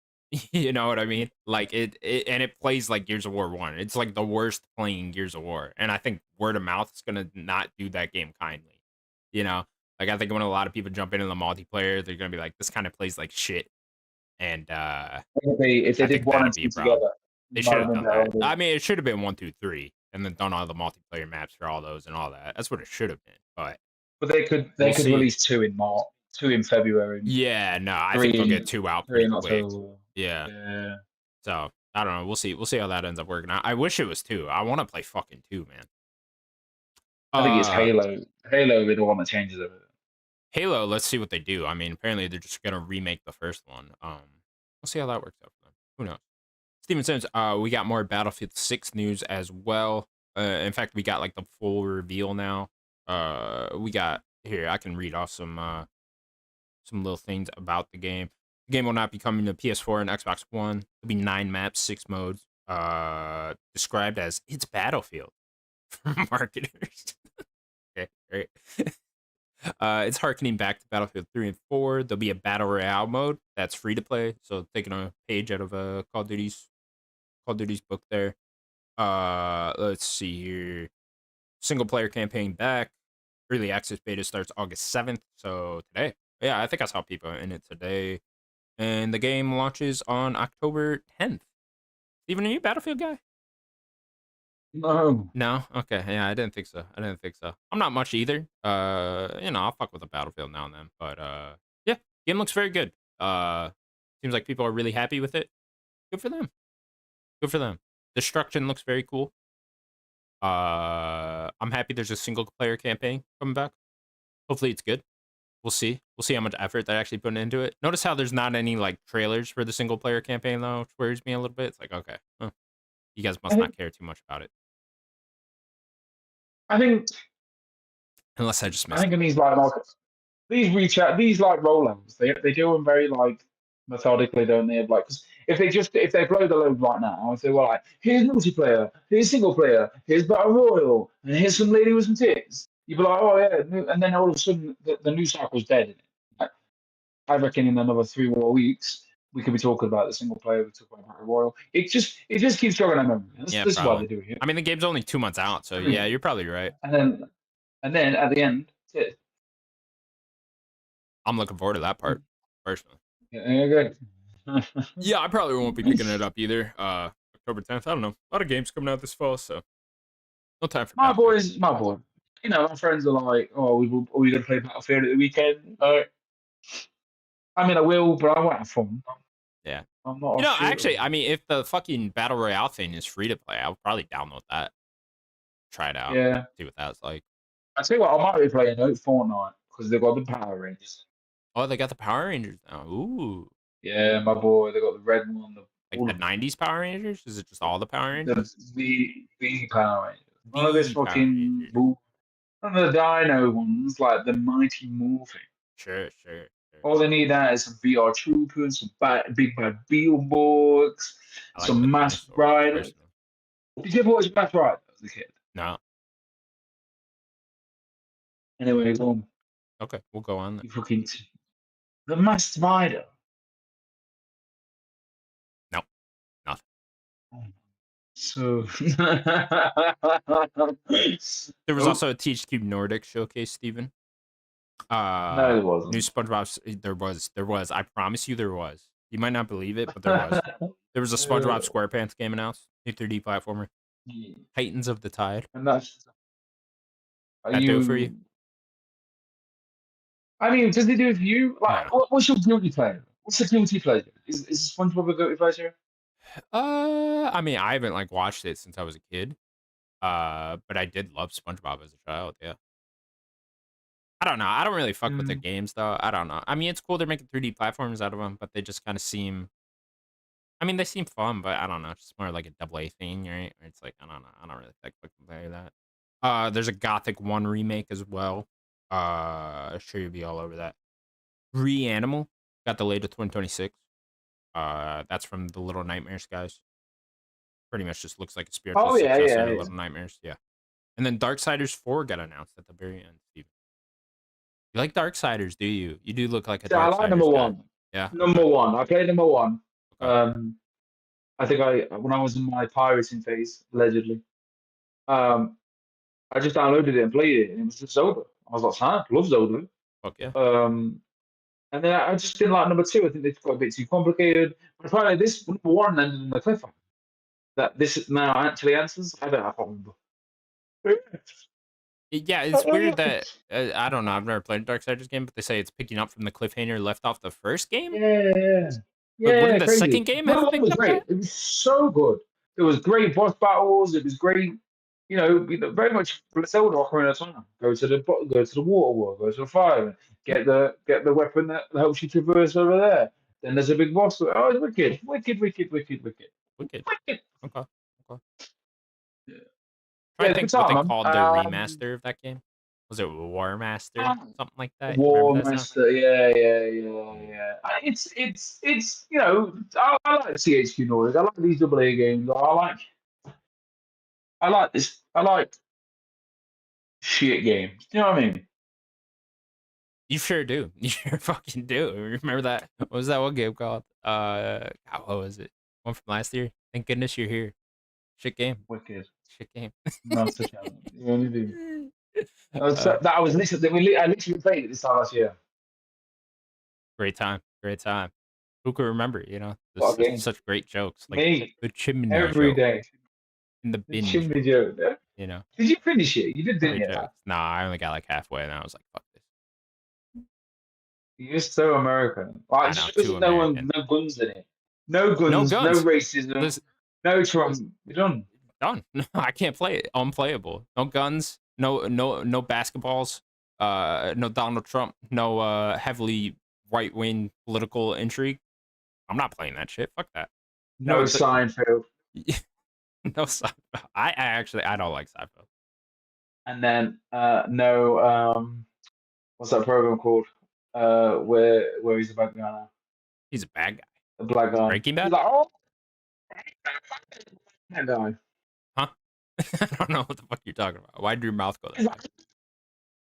You know what I mean? Like it plays like Gears of War 1. It's like the worst playing Gears of War. And I think word of mouth is going to not do that game kindly. You know? Like I think when a lot of people jump into the multiplayer, they're going to be like this kind of plays like shit. And if they I did think one that'll and be two a problem. together, They it might should have have been done better. that. I mean, it should have been 1, 2, 3, and then done all the multiplayer maps for all those and all that. That's what it should have been. But But they we'll could see. release two in March, two in February, Yeah, no, I think they'll get three two out three pretty in quick. October. Yeah. Yeah, So I don't know. We'll see. We'll see how that ends up working out. I wish it was two. I want to play fucking two, man. I think it's Uh Halo. Halo be the one that changes everything. Halo, let's see what they do. I mean, apparently they're just gonna remake the first one. We'll see how that works out for them. Who knows? Steven Sims, we got more Battlefield 6 news as well. In fact, we got like the full reveal now. We got here. I can read off some little things about the game. The game will not be coming to PS4 and Xbox One. There'll be 9 maps, 6 modes. Described as it's Battlefield for marketers. Okay, great. It's harkening back to Battlefield 3 and 4. There'll be a battle royale mode that's free to play. So taking a page out of Call of Duty's book there. Let's see here. Single player campaign back. Early access beta starts August 7th. So today. Yeah, I think I saw people in it today. And the game launches on October 10th. Steven, are you a Battlefield guy? No, No? Okay. Yeah, I didn't think so. I'm not much either. I'll fuck with a Battlefield now and then. But yeah, game looks very good. Seems like people are really happy with it. Good for them. Good for them. Destruction looks very cool. I'm happy there's a single player campaign coming back. Hopefully it's good. We'll see. We'll see how much effort they're actually putting into it. Notice how there's not any like trailers for the single player campaign though, which worries me a little bit. It's like, okay, you guys I must think not care too much about it. I think Unless I just I missed think it. in these these like rollouts, they do them very like methodically, don't they? Like, 'cause if they blow the load right now, if they were like, here's multiplayer, here's single player, here's battle royal, and here's some lady with some tits, you'd be like, oh yeah, and then all of a sudden the news cycle's dead. Isn't it? Like, I reckon in another 3 more weeks we could be talking about the single player, we talk about battle royal. It just keeps jogging our memory. Yeah, This is why probably. they do it. I mean, the game's only 2 months out, so yeah, Every you're probably right. and then at the end, that's it. I'm looking forward to that part, personally. Yeah, good. Yeah, I probably won't be picking it up either. October 10th. I don't know. A lot of games coming out this fall, so no time for Battlefield. My boy. My friends are like, "Oh, are we gonna play Battlefield at the weekend?" I mean, I will, but I won't have fun. Yeah. I'm not a Actually, shooter. I mean, if the fucking Battle Royale thing is free to play, I'll probably download that. Try it out. Yeah, See what that's like. I tell you what, I might be playing out Fortnite because they've got the Power Rangers. Oh, they got the Power Rangers now. Ooh. Yeah, my boy, they got the red one, the Like the 90s Power Rangers? Is it just all the Power Rangers? The Power Rangers. None of this The Power fucking Rangers. none of the Dino ones like the Mighty Morphin. Sure. All they need now is some VR troopers, some big bad billboards, I like the some mass dinosaurs, riders. personally. Did you ever watch Mass Rider as a kid? No. Anyway, go on. Okay, we'll go on then. You fucking the Masked Rider. No, nothing. So There was also a THQ Nordic showcase, Steven. no, there New wasn't. SpongeBob. There was. I promise you, there was. You might not believe it, but there was. There was a SpongeBob SquarePants game announced. New 3D platformer. Yeah. Titans of the Tide. And that's That do it for you? I mean, does it do it for you? Like, No. what's your guilty pleasure? What's the guilty pleasure? Is SpongeBob a guilty pleasure? I mean, I haven't like watched it since I was a kid. But I did love SpongeBob as a child. Yeah. I don't know. I don't really fuck with the games though. I don't know. I mean, it's cool they're making 3D platforms out of them, but they just kind of seem. I mean, they seem fun, but I don't know. It's just more like a double A thing, right? Where it's like I don't know. I don't really think we can play that. There's a Gothic 1 remake as well. Sure you'll be all over that. Reanimal got delayed to 2026. That's from the Little Nightmares guys. Pretty much just looks like a spiritual successor to Little Nightmares. Yeah. And then Darksiders 4 got announced at the very end, Steven. You like Darksiders, do you? You do look like a Darksiders I like number one. Yeah. Number one. I played number one. Okay. I think when I was in my pirating phase, allegedly, I just downloaded it and played it, and it was just Zelda. I was like, "Huh, love Zelda." Fuck yeah. And then I just didn't like number two. I think they got a bit too complicated. But apparently, this number one ended in the cliffhanger. That this now actually answers. I can't remember. Yeah, it's weird that I don't know. I've never played a Darksiders game, but they say it's picking up from the cliffhanger left off the first game. Yeah. But wouldn't the second game have picked up great. It was so good. It was great boss battles. It was great. Very much Zelda Ocarina of Time. Go to the water world. Go to the fire. Get the weapon that helps you traverse over there. Then there's a big boss. Oh, it's wicked. Wicked. Okay. Yeah. I think what they called the remaster of that game. Was it War Master? Something like that. War Master, yeah. It's I like CHQ Nordic. I like these AA games. I like this. I like shit games. Do you know what I mean? You sure do. You sure fucking do. Remember that? What was that one game called? What was it? One from last year. Thank goodness you're here. Shit game. Wicked. Shit game. Master challenge. You only do. I literally played it this time last year. Great time. Who could remember? Such great jokes. Like Me. the chimney Every joke day. in the binge. Chimney joke. You know. Did you finish it? You didn't you? Nah, I only got like halfway, and I was like, "Fuck this." You're so American. Like, just because no guns in it. No guns. No racism. No Trump. You're done. Done. No, I can't play it. Unplayable. No guns. No basketballs. No Donald Trump. No heavily right-wing political intrigue. I'm not playing that shit. Fuck that. No Seinfeld. No Seinfeld. I don't like Seinfeld. And then what's that program called? Where he's a bad guy now. He's a bad guy. A black guy. Breaking Bad. He's like, oh, that guy. Huh? I don't know what the fuck you're talking about. Why did your mouth go that way?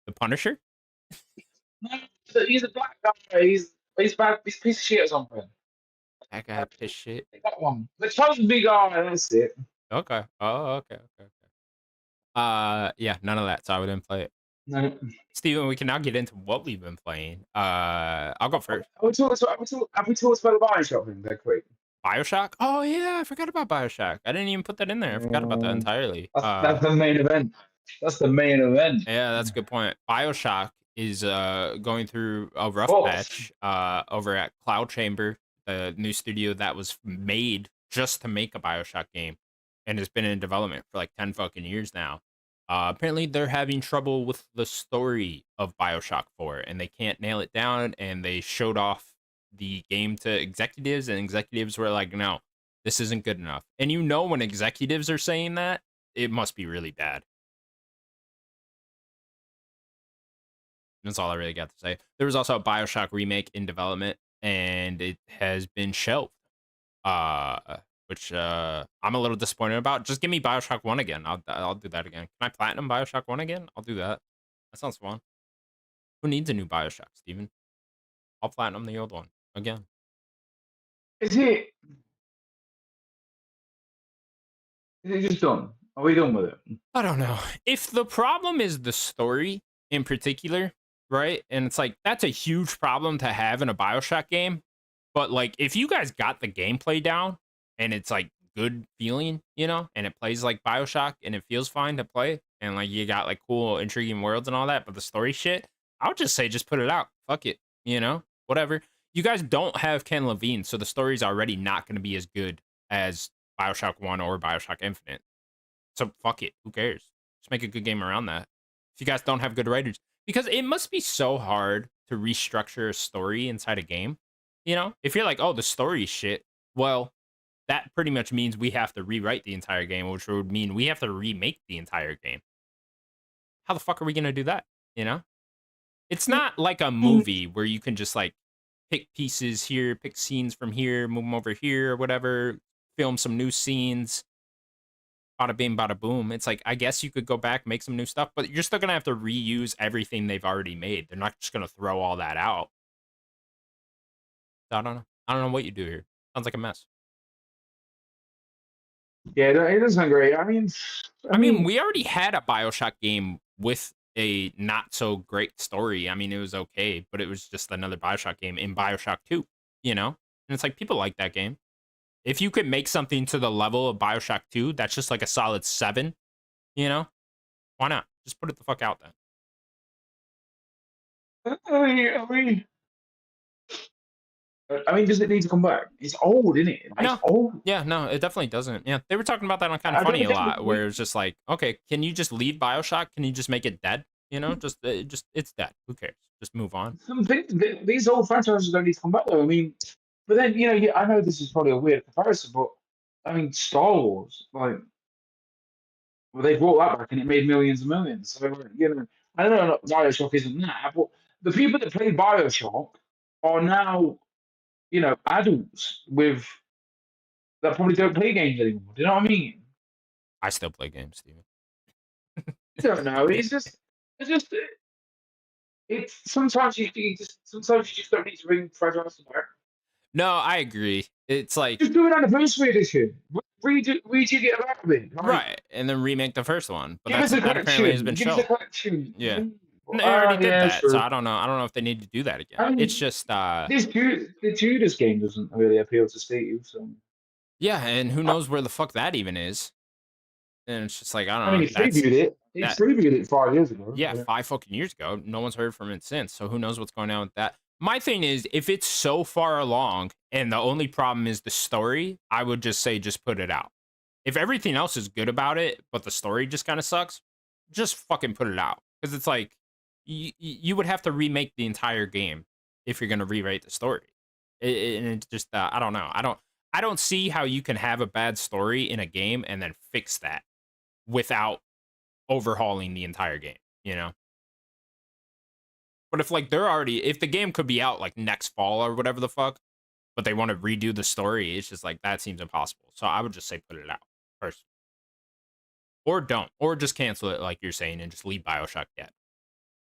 The Punisher? He's a black guy. He's bad. He's a piece of shit or something. That guy piece shit. That one. The Cosby guy. That's it. Okay. Oh, okay. Yeah, none of that. So I wouldn't play it. No. Steven, we can now get into what we've been playing. I'll go first. Have we talked about the Bioshock thing that quick? Bioshock? Oh yeah, I forgot about Bioshock. I didn't even put that in there. I forgot about that entirely. That's the main event. Yeah, that's a good point. Bioshock is going through a rough patch over at Cloud Chamber, the new studio that was made just to make a Bioshock game and has been in development for like 10 fucking years now. Apparently they're having trouble with the story of Bioshock 4 and they can't nail it down, and they showed off the game to executives, and executives were like, no, this isn't good enough. And you know when executives are saying that, it must be really bad. That's all I really got to say. There was also a BioShock remake in development, and it has been shelved. Which I'm a little disappointed about. Just give me BioShock 1 again. I'll do that again. Can I platinum BioShock 1 again? I'll do that. That sounds fun. Who needs a new BioShock, Steven? I'll platinum the old one again. Is it just done? Are we done with it? I don't know. If the problem is the story in particular, right? And it's like that's a huge problem to have in a BioShock game. But like if you guys got the gameplay down and it's like good feeling, you know, and it plays like BioShock and it feels fine to play, and like you got like cool, intriguing worlds and all that, but the story shit, I would just say just put it out. Fuck it, you know, whatever. You guys don't have Ken Levine, so the story's already not going to be as good as BioShock 1 or BioShock Infinite. So fuck it. Who cares? Just make a good game around that. If you guys don't have good writers, because it must be so hard to restructure a story inside a game. You know, if you're like, oh, the story is shit, well, that pretty much means we have to rewrite the entire game, which would mean we have to remake the entire game. How the fuck are we gonna do that? You know, it's not like a movie where you can just like pick pieces here, pick scenes from here, move them over here, or whatever, film some new scenes. Bada bing, bada boom. It's like, I guess you could go back, make some new stuff, but you're still going to have to reuse everything they've already made. They're not just going to throw all that out. I don't know. I don't know what you do here. Sounds like a mess. Yeah, it doesn't sound great. I mean, we already had a BioShock game with a not so great story. I mean, it was okay, but it was just another BioShock game in BioShock 2, you know? And it's like, people like that game. If you could make something to the level of BioShock 2, that's just like a solid 7, you know? Why not? Just put it the fuck out then. I mean, does it need to come back? It's old, isn't it? Like, No. it's old. Yeah, no, it definitely doesn't. Yeah, they were talking about that on Kind of Funny a lot, where it's just like, okay, can you just leave BioShock? Can you just make it dead? You know, just it's dead. Who cares? Just move on. These old franchises don't need to come back, though. I mean, but then yeah, I know this is probably a weird comparison, but I mean, Star Wars, like, well, they brought that back and it made millions and millions. So I don't know, Bioshock isn't that, but the people that played Bioshock are now, adults with that probably don't play games anymore. Do you know what I mean? I still play games, Steven. I don't know. It's just, it's sometimes sometimes you just don't need to bring franchises back. No, I agree. It's like just do an anniversary edition. Redo it out of it. Right, and then remake the first one. But that apparently has been shown. Yeah. They already did that, so I don't know. I don't know if they need to do that again. I mean, it's just the Judas game doesn't really appeal to Steve, so yeah, and who knows where the fuck that even is? And it's just like I don't know. I mean, he previewed it. He previewed it 5 years ago. Yeah, 5 fucking years ago. No one's heard from it since. So who knows what's going on with that? My thing is, if it's so far along and the only problem is the story, I would just say just put it out. If everything else is good about it, but the story just kind of sucks, just fucking put it out. Because it's like you would have to remake the entire game if you're gonna rewrite the story. And it's just I don't know. I don't see how you can have a bad story in a game and then fix that without overhauling the entire game, you know? But if like if the game could be out like next fall or whatever the fuck, but they want to redo the story, it's just like that seems impossible. So I would just say put it out first. Or don't. Or just cancel it like you're saying and just leave BioShock dead.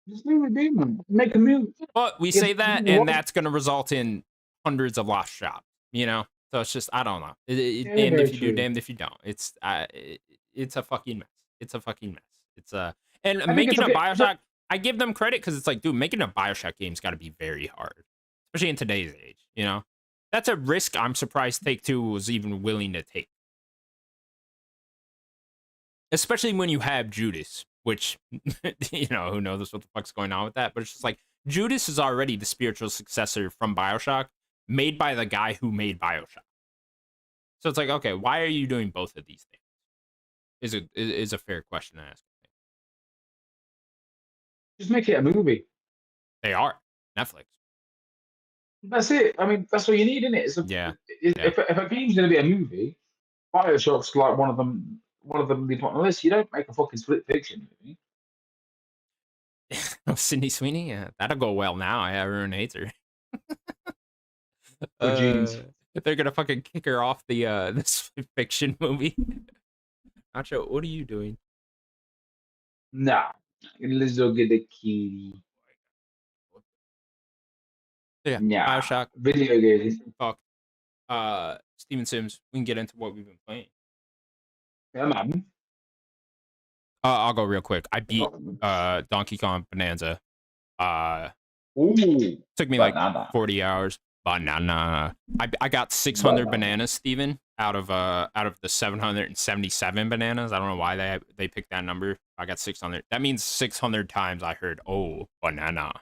Just leave it be, man. Make a new. But we say that and that's gonna result in hundreds of lost shops, you know? So it's just I don't know. Damned if you do, damned if you don't. It's a fucking mess. It's a fucking mess. It's and making a BioShock, I give them credit because it's like, dude, making a BioShock game's got to be very hard, especially in today's age. You know, that's a risk I'm surprised Take-Two was even willing to take, especially when you have Judas, which who knows what the fuck's going on with that. But it's just like Judas is already the spiritual successor from BioShock, made by the guy who made BioShock. So it's like, okay, why are you doing both of these things? Is a fair question to ask. Just make it a movie. They are Netflix. That's it. I mean, that's what you need, isn't it? Yeah. If a game's going to be a movie, Bioshock's like one of them. One of them they put on the list. You don't make a fucking split fiction movie. Oh, Sydney Sweeney, yeah, that'll go well now. Everyone hates her. For jeans. If they're gonna fucking kick her off the this fiction movie. Nacho, what are you doing? Nah. Let's go get the kitty. Yeah, Nah. Bioshock. Video games. Fuck. Steven Sims. We can get into what we've been playing. Yeah, man. I'll go real quick. I beat Donkey Kong Bonanza. Ooh, Took me like 40 hours. Banana. I got 600 bananas, Steven, out of the 777 bananas. I don't know why they picked that number. I got 600. That means 600 times I heard, "Oh, banana."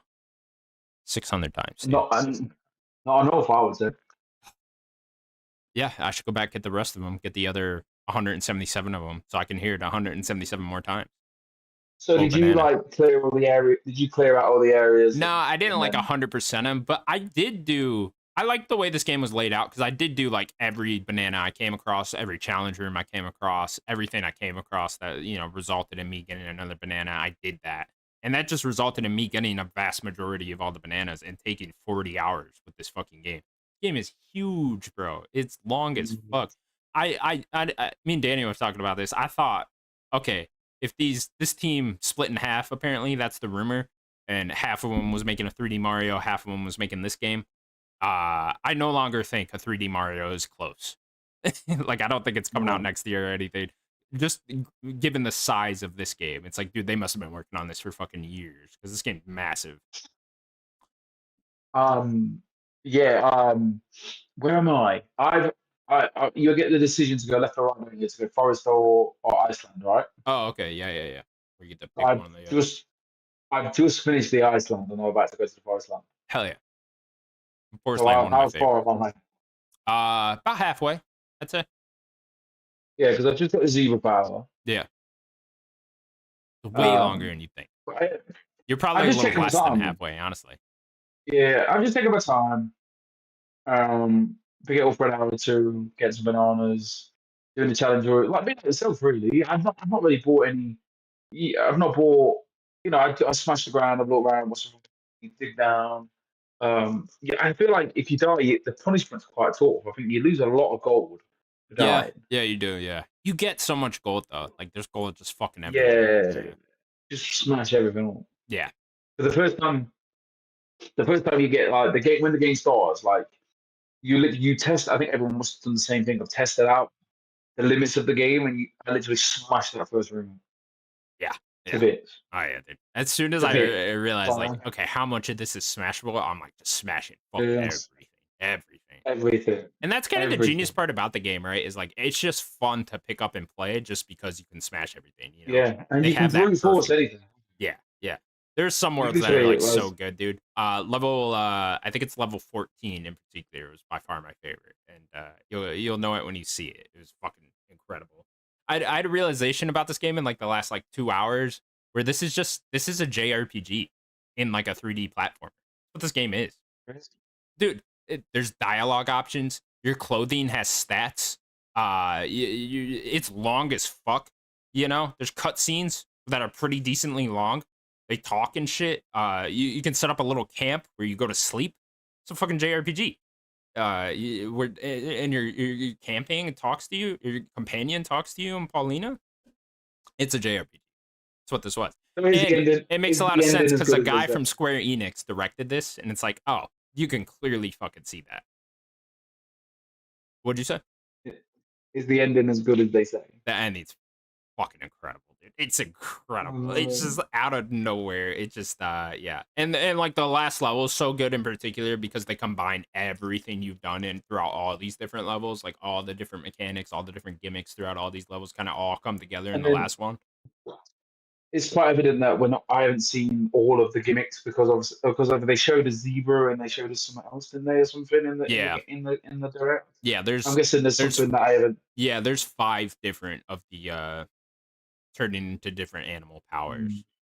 600 times. No, I know if I would say. Yeah, I should go back get the rest of them, get the other 177 of them, so I can hear it 177 more times. So did you like clear all the area? Did you clear out all the areas? No, I didn't like 100% them, but I did do. I like the way this game was laid out because I did do like every banana I came across, every challenge room I came across, everything I came across that resulted in me getting another banana. I did that, and that just resulted in me getting a vast majority of all the bananas and taking 40 hours with this fucking game. This game is huge, bro. It's long as fuck. Me and Danny was talking about this. I thought, okay, if this team split in half, apparently that's the rumor, and half of them was making a 3D Mario, half of them was making this game. I no longer think a 3D Mario is close. Like, I don't think it's coming out next year or anything. Just given the size of this game, it's like, dude, they must have been working on this for fucking years because this game's massive. Yeah. Where am I? You'll get the decision to go left or right. You to go Forest or Iceland, right? Oh, okay, yeah. We get to pick one of the. I've just finished the Iceland and I'm about to go to the Forest Land. Hell yeah. Forest Land, one of my favorites. How far am I? About halfway, I'd say. Yeah, because I just got the Zebra Power. Yeah. Way longer than you think. You're probably a little less than halfway, honestly. Yeah, I'm just taking my time. Pick it up for an hour or two, get some bananas, doing the challenge or like being itself really. I've not really bought any. I've not bought. I smashed the ground. I've looked around, what's dig down. Yeah, I feel like if you die, the punishment's quite tough. I think you lose a lot of gold. Yeah, you do. Yeah, you get so much gold though. Like there's gold just fucking everywhere. Yeah, just smash everything up. Yeah. For the first time you get like the game when the game starts, like you test. I think everyone must have done the same thing. I've tested out the limits of the game, and I literally smashed that first room. Yeah. To bits. Oh yeah, dude. As soon as I realized, like, okay, how much of this is smashable, I'm like, just smashing fucking everything. And that's kind of the genius part about the game, right? Is like it's just fun to pick up and play just because you can smash everything. Yeah, and you can brute force anything. Yeah. There's some worlds that are like so good, dude. Level, I think it's level 14 in particular was by far my favorite, and you'll know it when you see it. It was fucking incredible. I had a realization about this game in like the last like 2 hours where this is a JRPG in like a 3D platform. That's what this game is, dude. There's dialogue options. Your clothing has stats. It's long as fuck. There's cutscenes that are pretty decently long. They talk and shit. You can set up a little camp where you go to sleep. It's a fucking JRPG. And you're camping and talks to you. Your companion talks to you and Paulina. It's a JRPG. That's what this was. It makes a lot of sense because the guy from Square Enix directed this, and it's like, oh, you can clearly fucking see that. What'd you say? Is the ending as good as they say? The ending's fucking incredible, dude. It's incredible. It's just out of nowhere. It just yeah. And like the last level is so good in particular because they combine everything you've done in throughout all these different levels, like all the different mechanics, all the different gimmicks throughout all these levels kind of all come together in the last one. It's quite evident that I haven't seen all of the gimmicks because they showed a zebra and they showed us something else in there or something in the direct. Yeah, I'm guessing there's something that I haven't. Yeah, there's 5 different of the turning into different animal powers.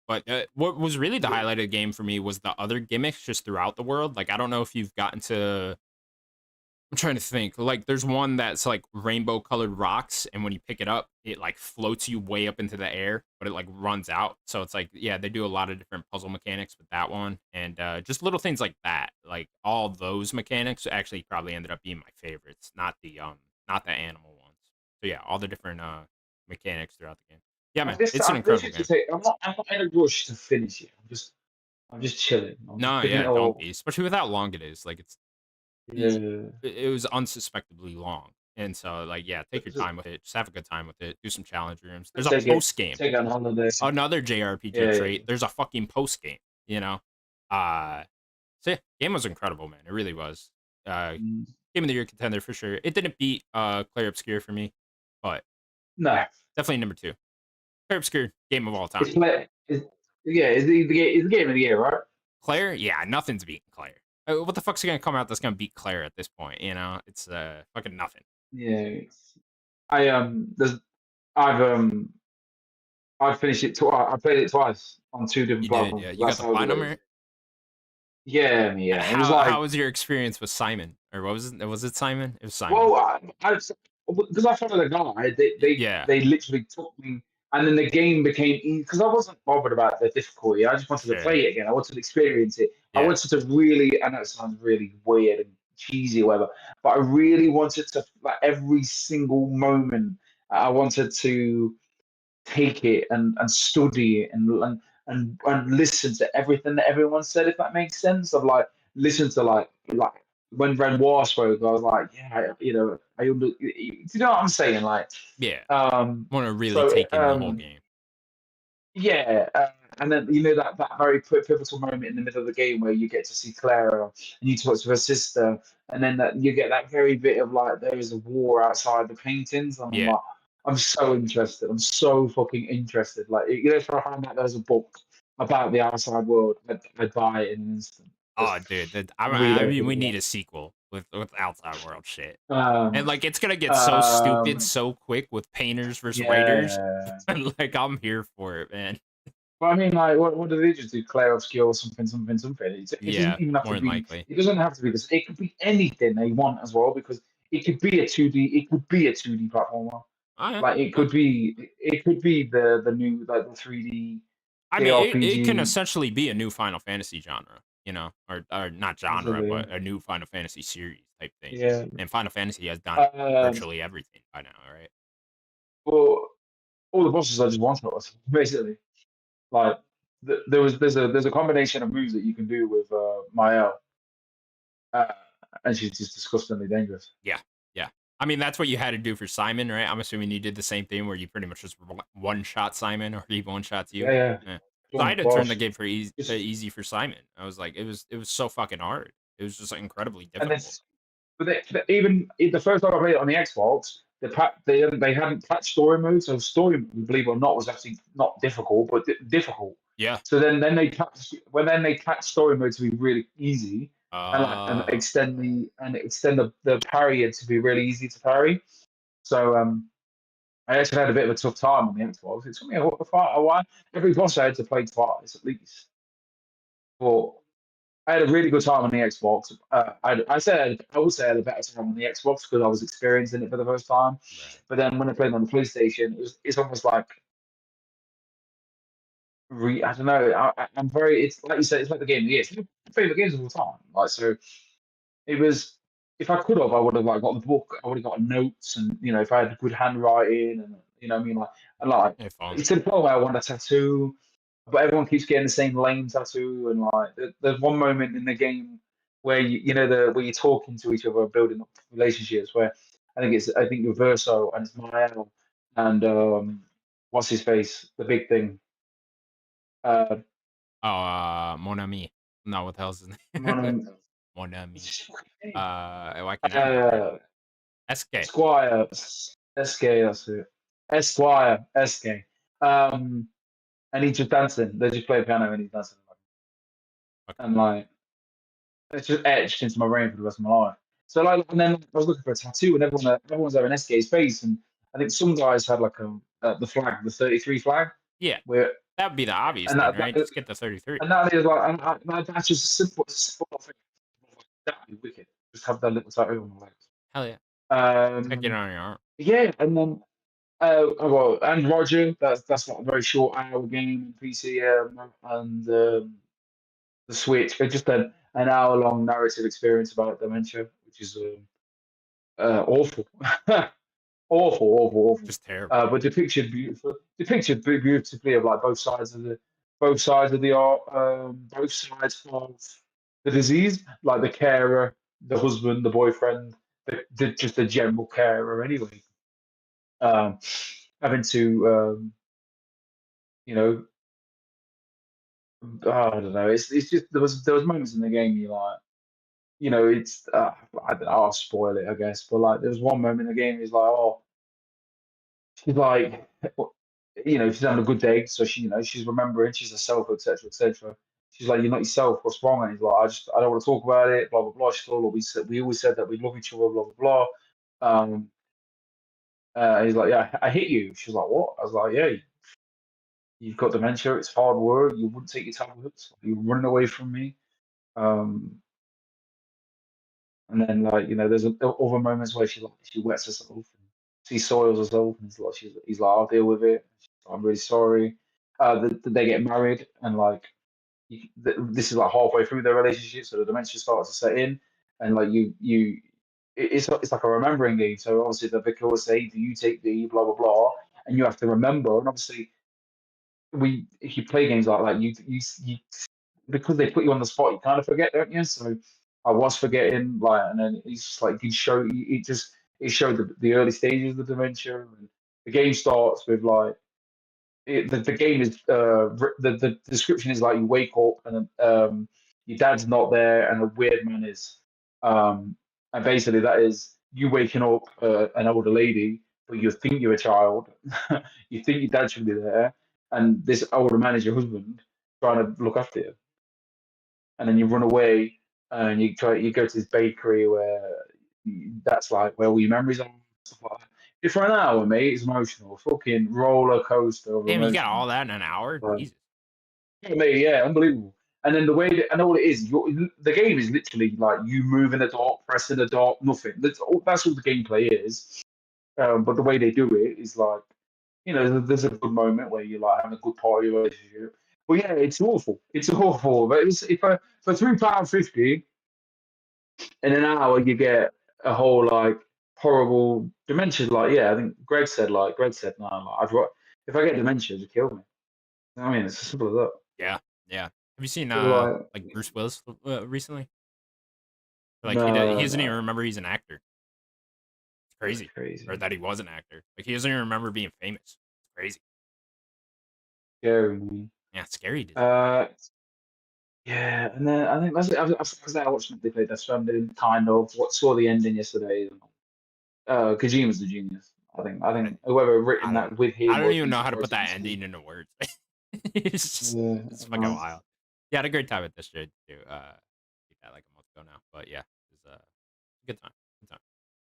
But what was really the highlight of the game for me was the other gimmicks just throughout the world. Like, I don't know if you've gotten to. I'm trying to think. Like, there's one that's like rainbow colored rocks, and when you pick it up, it like floats you way up into the air, but it like runs out. So it's like, yeah, they do a lot of different puzzle mechanics with that one, and just little things like that. Like all those mechanics actually probably ended up being my favorites, not the animal ones. So yeah, all the different mechanics throughout the game. Yeah, man, it's an I'm incredible literally to game. say, I'm not in a rush to finish it. I'm just chilling. I'm just No, picking it yeah, don't all. be, especially with how long it is. Like y- Yeah. it was unsuspectably long. And so, like, yeah, take your Just, time with it. Just have a good time with it. Do some challenge rooms. There's just a take it. post game. Take it on holiday. Another JRPG Yeah. trait. There's a fucking post game. You know. So yeah, game was incredible, man. It really was. Mm. Game of the year contender for sure. It didn't beat Claire Obscure for me, but No. definitely number 2. Claire Obscure, game of all time. Yeah, it's the game of the year, right? Claire, yeah, nothing's beating Claire. What the fuck's gonna come out that's gonna beat Claire at this point? You know, it's fucking nothing. Yeah. There's I've I've finished it twice. I played it twice on 2 different You did, yeah. platforms. You got That's the how good it platinum, is. right? Yeah, yeah. It was How like, was your experience with Simon? Or what was it? Was it Simon? It was Simon. well, because I followed a guy, Yeah, they literally took me, and then the game became easy because I wasn't bothered about the difficulty. I just wanted to sure. play it again. I wanted to experience it. I Yeah. wanted to really, I know it sounds really weird and cheesy or whatever, but I really wanted to, like, every single moment. I wanted to take it and study it and listen to everything that everyone said, if that makes sense. Of like listen to like when Renoir spoke, I was like, yeah, do you know what I'm saying? Like, Yeah. um, Want to really so take in the whole game. yeah, and then that very pivotal moment in the middle of the game where you get to see Clara and you talk to her sister, and then that you get that very bit of like there is a war outside the paintings, and I'm Yeah. like, I'm so interested. I'm so fucking interested. Like, if I find out there's a book about the outside world, I'd buy it in an instant. Oh, Just dude, read I mean, everything we need about a sequel with Outside World shit, it. Um, and like it's gonna get so stupid um, so quick with painters versus raiders. yeah. Like I'm here for it, man. But I mean, like, what do they just do? Clay obscure or something, something, something. It doesn't Yeah, even have to more than be. likely. It doesn't have to be this. It could be anything they want as well, because it could be a 2D. It could be a 2D platformer. Oh yeah, Like, it yeah. could be. It could be the new, like, the 3D I mean, it can JRPG. essentially be a new Final Fantasy genre, you know, or not genre, Easily. but a new Final Fantasy series type thing. Yeah. And Final Fantasy has done Um. virtually everything by now, right? Well, all the bosses are just one shots, basically. Like, there's a combination of moves that you can do with Mael, uh, and she's just disgustingly dangerous. Yeah, yeah. I mean, that's what you had to do for Simon, right? I'm assuming you did the same thing where you pretty much just one shot Simon or he one shots Yeah, you. yeah. Yeah. So I Boom, had to turn the bosh. game for Just easy for Simon. I was like, it was so fucking hard. It was just like, incredibly and then difficult. But even the first time I played it on the Xbox, they hadn't patched story mode, so story, believe it or not, was actually not difficult, but difficult. Yeah. So then they patched story mode to be really easy, and Uh, extend the parry to be really easy to parry. So I actually had a bit of a tough time on the Xbox. It took me a while. Every boss I had to play twice at least. But I had a really good time on the Xbox. I would say I had a better time on the Xbox because I was experiencing it for the first time. right. But then when I played on the PlayStation, it's almost like I don't know. I'm very. It's like you said. It's like the game of the year. It's my favorite games of all time. Like, so, it was. If I could have, I would have, like, got the book. I would have got notes, and if I had good handwriting, and what I mean, like, and like, If only. it's to the point where I want a tattoo, but everyone keeps getting the same lame tattoo, and like, there's one moment in the game where where you're talking to each other, building up relationships. Where I think you're Verso and it's Mael and what's his face, the big thing, uh, Oh, Mon Ami. No, what the hell's his name? Mon- Mon Ami. Why can't I remember it? uh, SK. Squire, SK, that's it, Esquire, SK, and he's just dancing. They just play piano and he's dancing, Okay. and like, it's just etched into my brain for the rest of my life. So, like, and then I was looking for a tattoo, and everyone's having SK's face, and I think some guys had like the flag, the 33 flag, Yeah. where That would be the obvious And thing, right? Just get the 33. and that is like, that's just a simple thing. That'd be wicked. Just have that little tattoo on my legs. Hell yeah. Get it Um, on your arm. yeah, and then well, and Roger, that's like a very short hour game on PC, and the Switch. They just an hour long narrative experience about dementia, which is awful. Awful. Just terrible. But depicted beautifully of like both sides of the art, both sides of the disease, like the carer, the husband, the boyfriend, just the general carer. Anyway, um, having to, you know, I don't know. It's just there was moments in the game you like, it's I don't know, I'll spoil it, I guess, but like there was one moment in the game. He's like, oh. She's like, she's having a good day, so she's remembering, she's herself, etc., etc. She's like, you're not yourself. What's wrong? And he's like, I don't want to talk about it. Blah blah blah. She's like, "Oh, we always said that we love each other. Blah blah blah." He's like, yeah, I hit you. She's like, what? I was like, yeah, you've got dementia. It's hard work. You wouldn't take your tablets. You're running away from me. Um, and then like there's other moments where she wets herself and she soils herself, and he's like, I'll deal with it. I'm really sorry. They get married, and like this is like halfway through their relationship, so the dementia starts to set in, and like it's like a remembering game. So obviously the vicar will say, "Do you take the blah blah blah?" And you have to remember. And obviously, if you play games like that, you because they put you on the spot, you kind of forget, don't you? So I was forgetting, like, and then it's just like it showed the early stages of the dementia, and the game starts with like the game is the description is like you wake up and your dad's not there and a weird man is, and basically that is you waking up an older lady, but you think you're a child, you think your dad should be there, and this older man is your husband trying to look after you, and then you run away and you go to this bakery where that's like where all your memories are. Stuff like that. If for an hour, mate, it's emotional. Fucking roller coaster of Damn, you got emotion. all that in an hour? Like, Jesus. yeah, mate, yeah, unbelievable. And then and all it is, the game is literally like you moving the dot, pressing the dot, nothing. That's what the gameplay is. But the way they do it is like, there's a good moment where you're like having a good party relationship. But yeah, it's awful. It's awful. But if for £3.50 in an hour you get a whole like horrible dementia. Like, yeah, I think Greg said no. Like, if I get dementia, just kill me. I mean, it's as simple as that. Yeah. Yeah. Have you seen So, like, like Bruce Willis recently? Like he no, doesn't even no, remember he's an actor. It's that's crazy. Or crazy. that he was an actor. Like he doesn't even remember being famous. It's crazy. Scary. Man. Yeah, it's scary disease. Uh, yeah, and then I think that's it. I watched they played Death Stranding, kind of. Saw the ending yesterday. Kojima's the genius. I think whoever I written don't know. that with I him don't or even know Peter how to put Project. that ending into words. It's just, Yeah, it's fucking nice. wild. Yeah, I had a great time at this shit too. Did that like a month ago now, but yeah, it was a good time. Good time.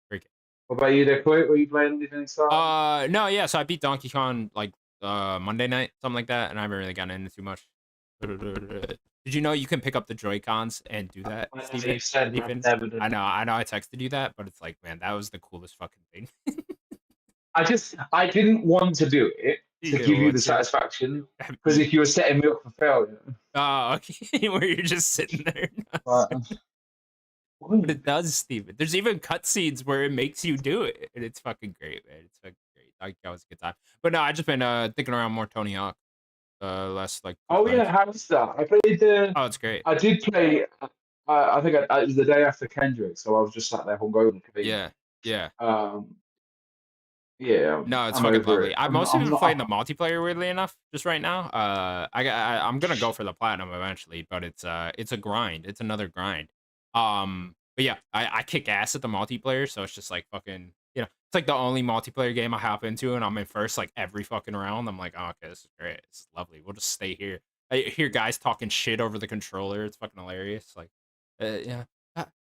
Great game. What about you, there, Quick? Were you playing anything exciting? No, yeah. So I beat Donkey Kong like Monday night, something like that, and I haven't really gotten into too much. Did you know you can pick up the Joy Cons and do that, I know Steven? you said I've Stephen? never done it. I know. I texted you that, but it's like, man, that was the coolest fucking thing. I didn't want to do it You to didn't give you want the to. satisfaction because if you were setting me up for failure, Oh, okay. Where you're just sitting there. like, But it does, Steven. There's even cutscenes where it makes you do it, and it's fucking great, man. It's fucking great. That was a good time. But no, I just been thinking around more Tony Hawk. Last like oh couple yeah, nights. how's that? I played the. Oh, it's great. I did play. I think it was the day after Kendrick, so I was just sat there hungover playing. Yeah, yeah. Um, yeah, No, it's I'm fucking over lovely. it. I've I'm not. mostly I'm been playing not. the multiplayer weirdly enough, just right now. I'm gonna go for the platinum eventually, but it's a grind. It's another grind. But yeah, I kick ass at the multiplayer, so it's just like fucking, it's like the only multiplayer game I hop into, and I'm in first like every fucking round. I'm like, oh, okay, this is great. This is lovely. We'll just stay here. I hear guys talking shit over the controller. It's fucking hilarious. Like, yeah.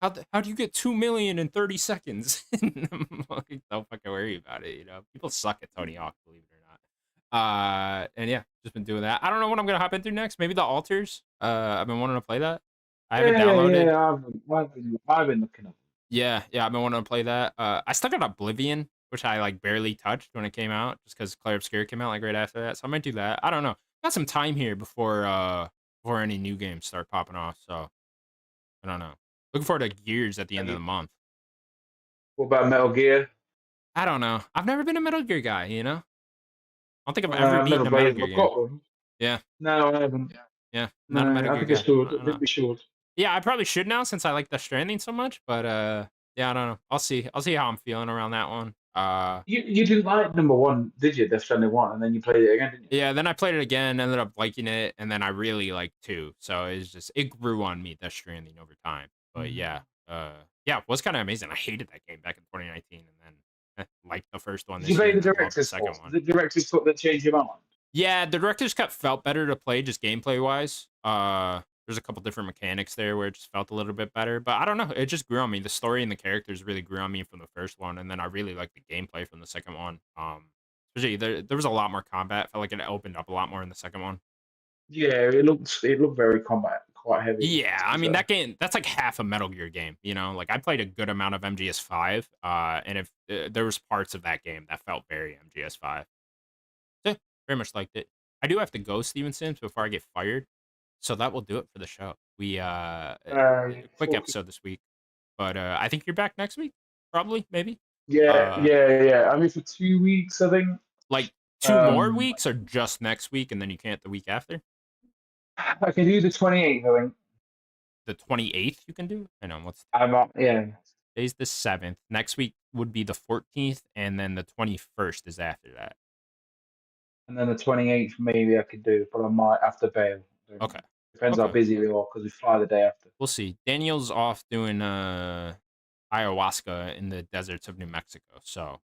How do you get 2 million in 30 seconds? I'm like, don't fucking worry about it. People suck at Tony Hawk, believe it or not. And yeah, just been doing that. I don't know what I'm gonna hop into next. Maybe the altars. I've been wanting to play that. I have it downloaded. I've been looking up. Yeah, I've been wanting to play that. I still got Oblivion, which I like barely touched when it came out, just because Clair Obscur came out like right after that. So I might do that. I don't know. Got some time here before any new games start popping off. So I don't know. Looking forward to Gears at the end of the month. What about Metal Gear? I don't know. I've never been a Metal Gear guy. I don't think I've ever beaten a Metal Gear game. Yeah. No, I haven't. Yeah. No, Not a Metal I Gear think I guy. should. I think we should. Yeah, I probably should now since I like Death Stranding so much. But yeah, I don't know. I'll see. I'll see how I'm feeling around that one. You didn't like number one, did you? Death Stranding 1, and then you played it again, didn't you? Yeah, then I played it again, ended up liking it, and then I really liked 2. So it grew on me, Death Stranding, over time. But yeah, yeah, it was kind of amazing. I hated that game back in 2019, and then liked the first one Did you this play year, the and then loved the director's second cut? one. The director's cut that changed your mind? Yeah, the director's cut felt better to play just gameplay wise. There's a couple different mechanics there where it just felt a little bit better, but I don't know. It just grew on me. The story and the characters really grew on me from the first one, and then I really liked the gameplay from the second one. Especially there was a lot more combat. Felt like it opened up a lot more in the second one. Yeah, it looked very combat, quite heavy. Yeah, I mean that game, that's like half a Metal Gear game. Like I played a good amount of MGS5, and if there was parts of that game that felt very MGS5. Yeah, very much liked it. I do have to go, Steven Sims, before I get fired. So that will do it for the show. We quick episode this week, but I think you're back next week, probably, maybe. Yeah. I mean, for 2 weeks, I think. Like 2 more weeks, or just next week, and then you can't the week after. I can do the 28th, I think. The 28th you can do. I know what's. Yeah. Today's the 7th. Next week would be the 14th, and then the 21st is after that. And then the 28th, maybe I could do, but I might have to bail. Okay. Depends how busy we are, because we fly the day after. We'll see. Daniel's off doing ayahuasca in the deserts of New Mexico, so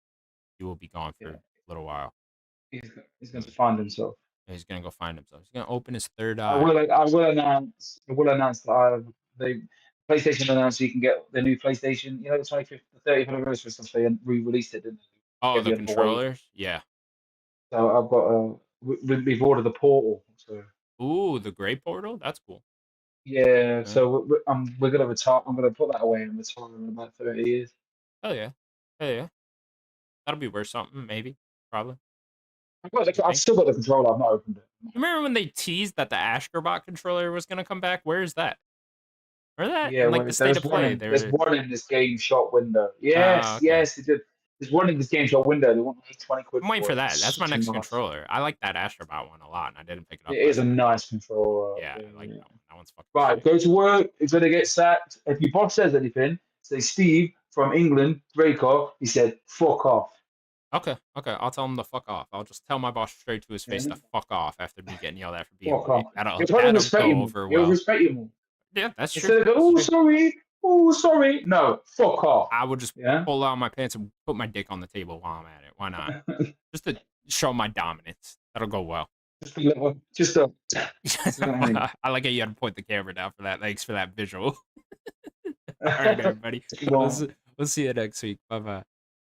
he will be gone for a little while. He's going to find himself. He's going to go find himself. He's going to open his third eye. I will announce that the PlayStation announced you can get the new PlayStation. The 25th, the 30th anniversary stuff. They re-released it, didn't they? Oh, the controllers? Yeah. So I've got we've ordered the Portal. So. Ooh, the Gray Portal? That's cool. Yeah. So we're gonna retire. I'm gonna put that away and retire in about 30 years. Oh yeah. That'll be worth something, maybe, probably. I've still got the controller. I've not opened it. You remember when they teased that the Astrobat controller was gonna come back? Where is that? Where that? Yeah, like the state of play. There's one in this game shop window. Yes, yes, it did. There's one in this game shop window. They want 20 quid. I'm waiting for that. That's my next controller. I like that Astrobat one a lot, and I didn't pick it up. It is a nice controller. Yeah, I like that one. That one's fucking. Right, go to work. It's gonna get sacked. If your boss says anything, say Steve from England, Draco. He said, "Fuck off." Okay. I'll tell him to fuck off. I'll just tell my boss straight to his face to fuck off after me getting yelled at for being late. That'll go over well. He'll respect you more. Yeah, that's true. Instead of, sorry. Oh, sorry. No, fuck off. I would just pull out my pants and put my dick on the table while I'm at it. Why not? Just to show my dominance. That'll go well. I like how you had to point the camera down for that. Thanks for that visual. All right, everybody. We'll see you next week. Bye-bye.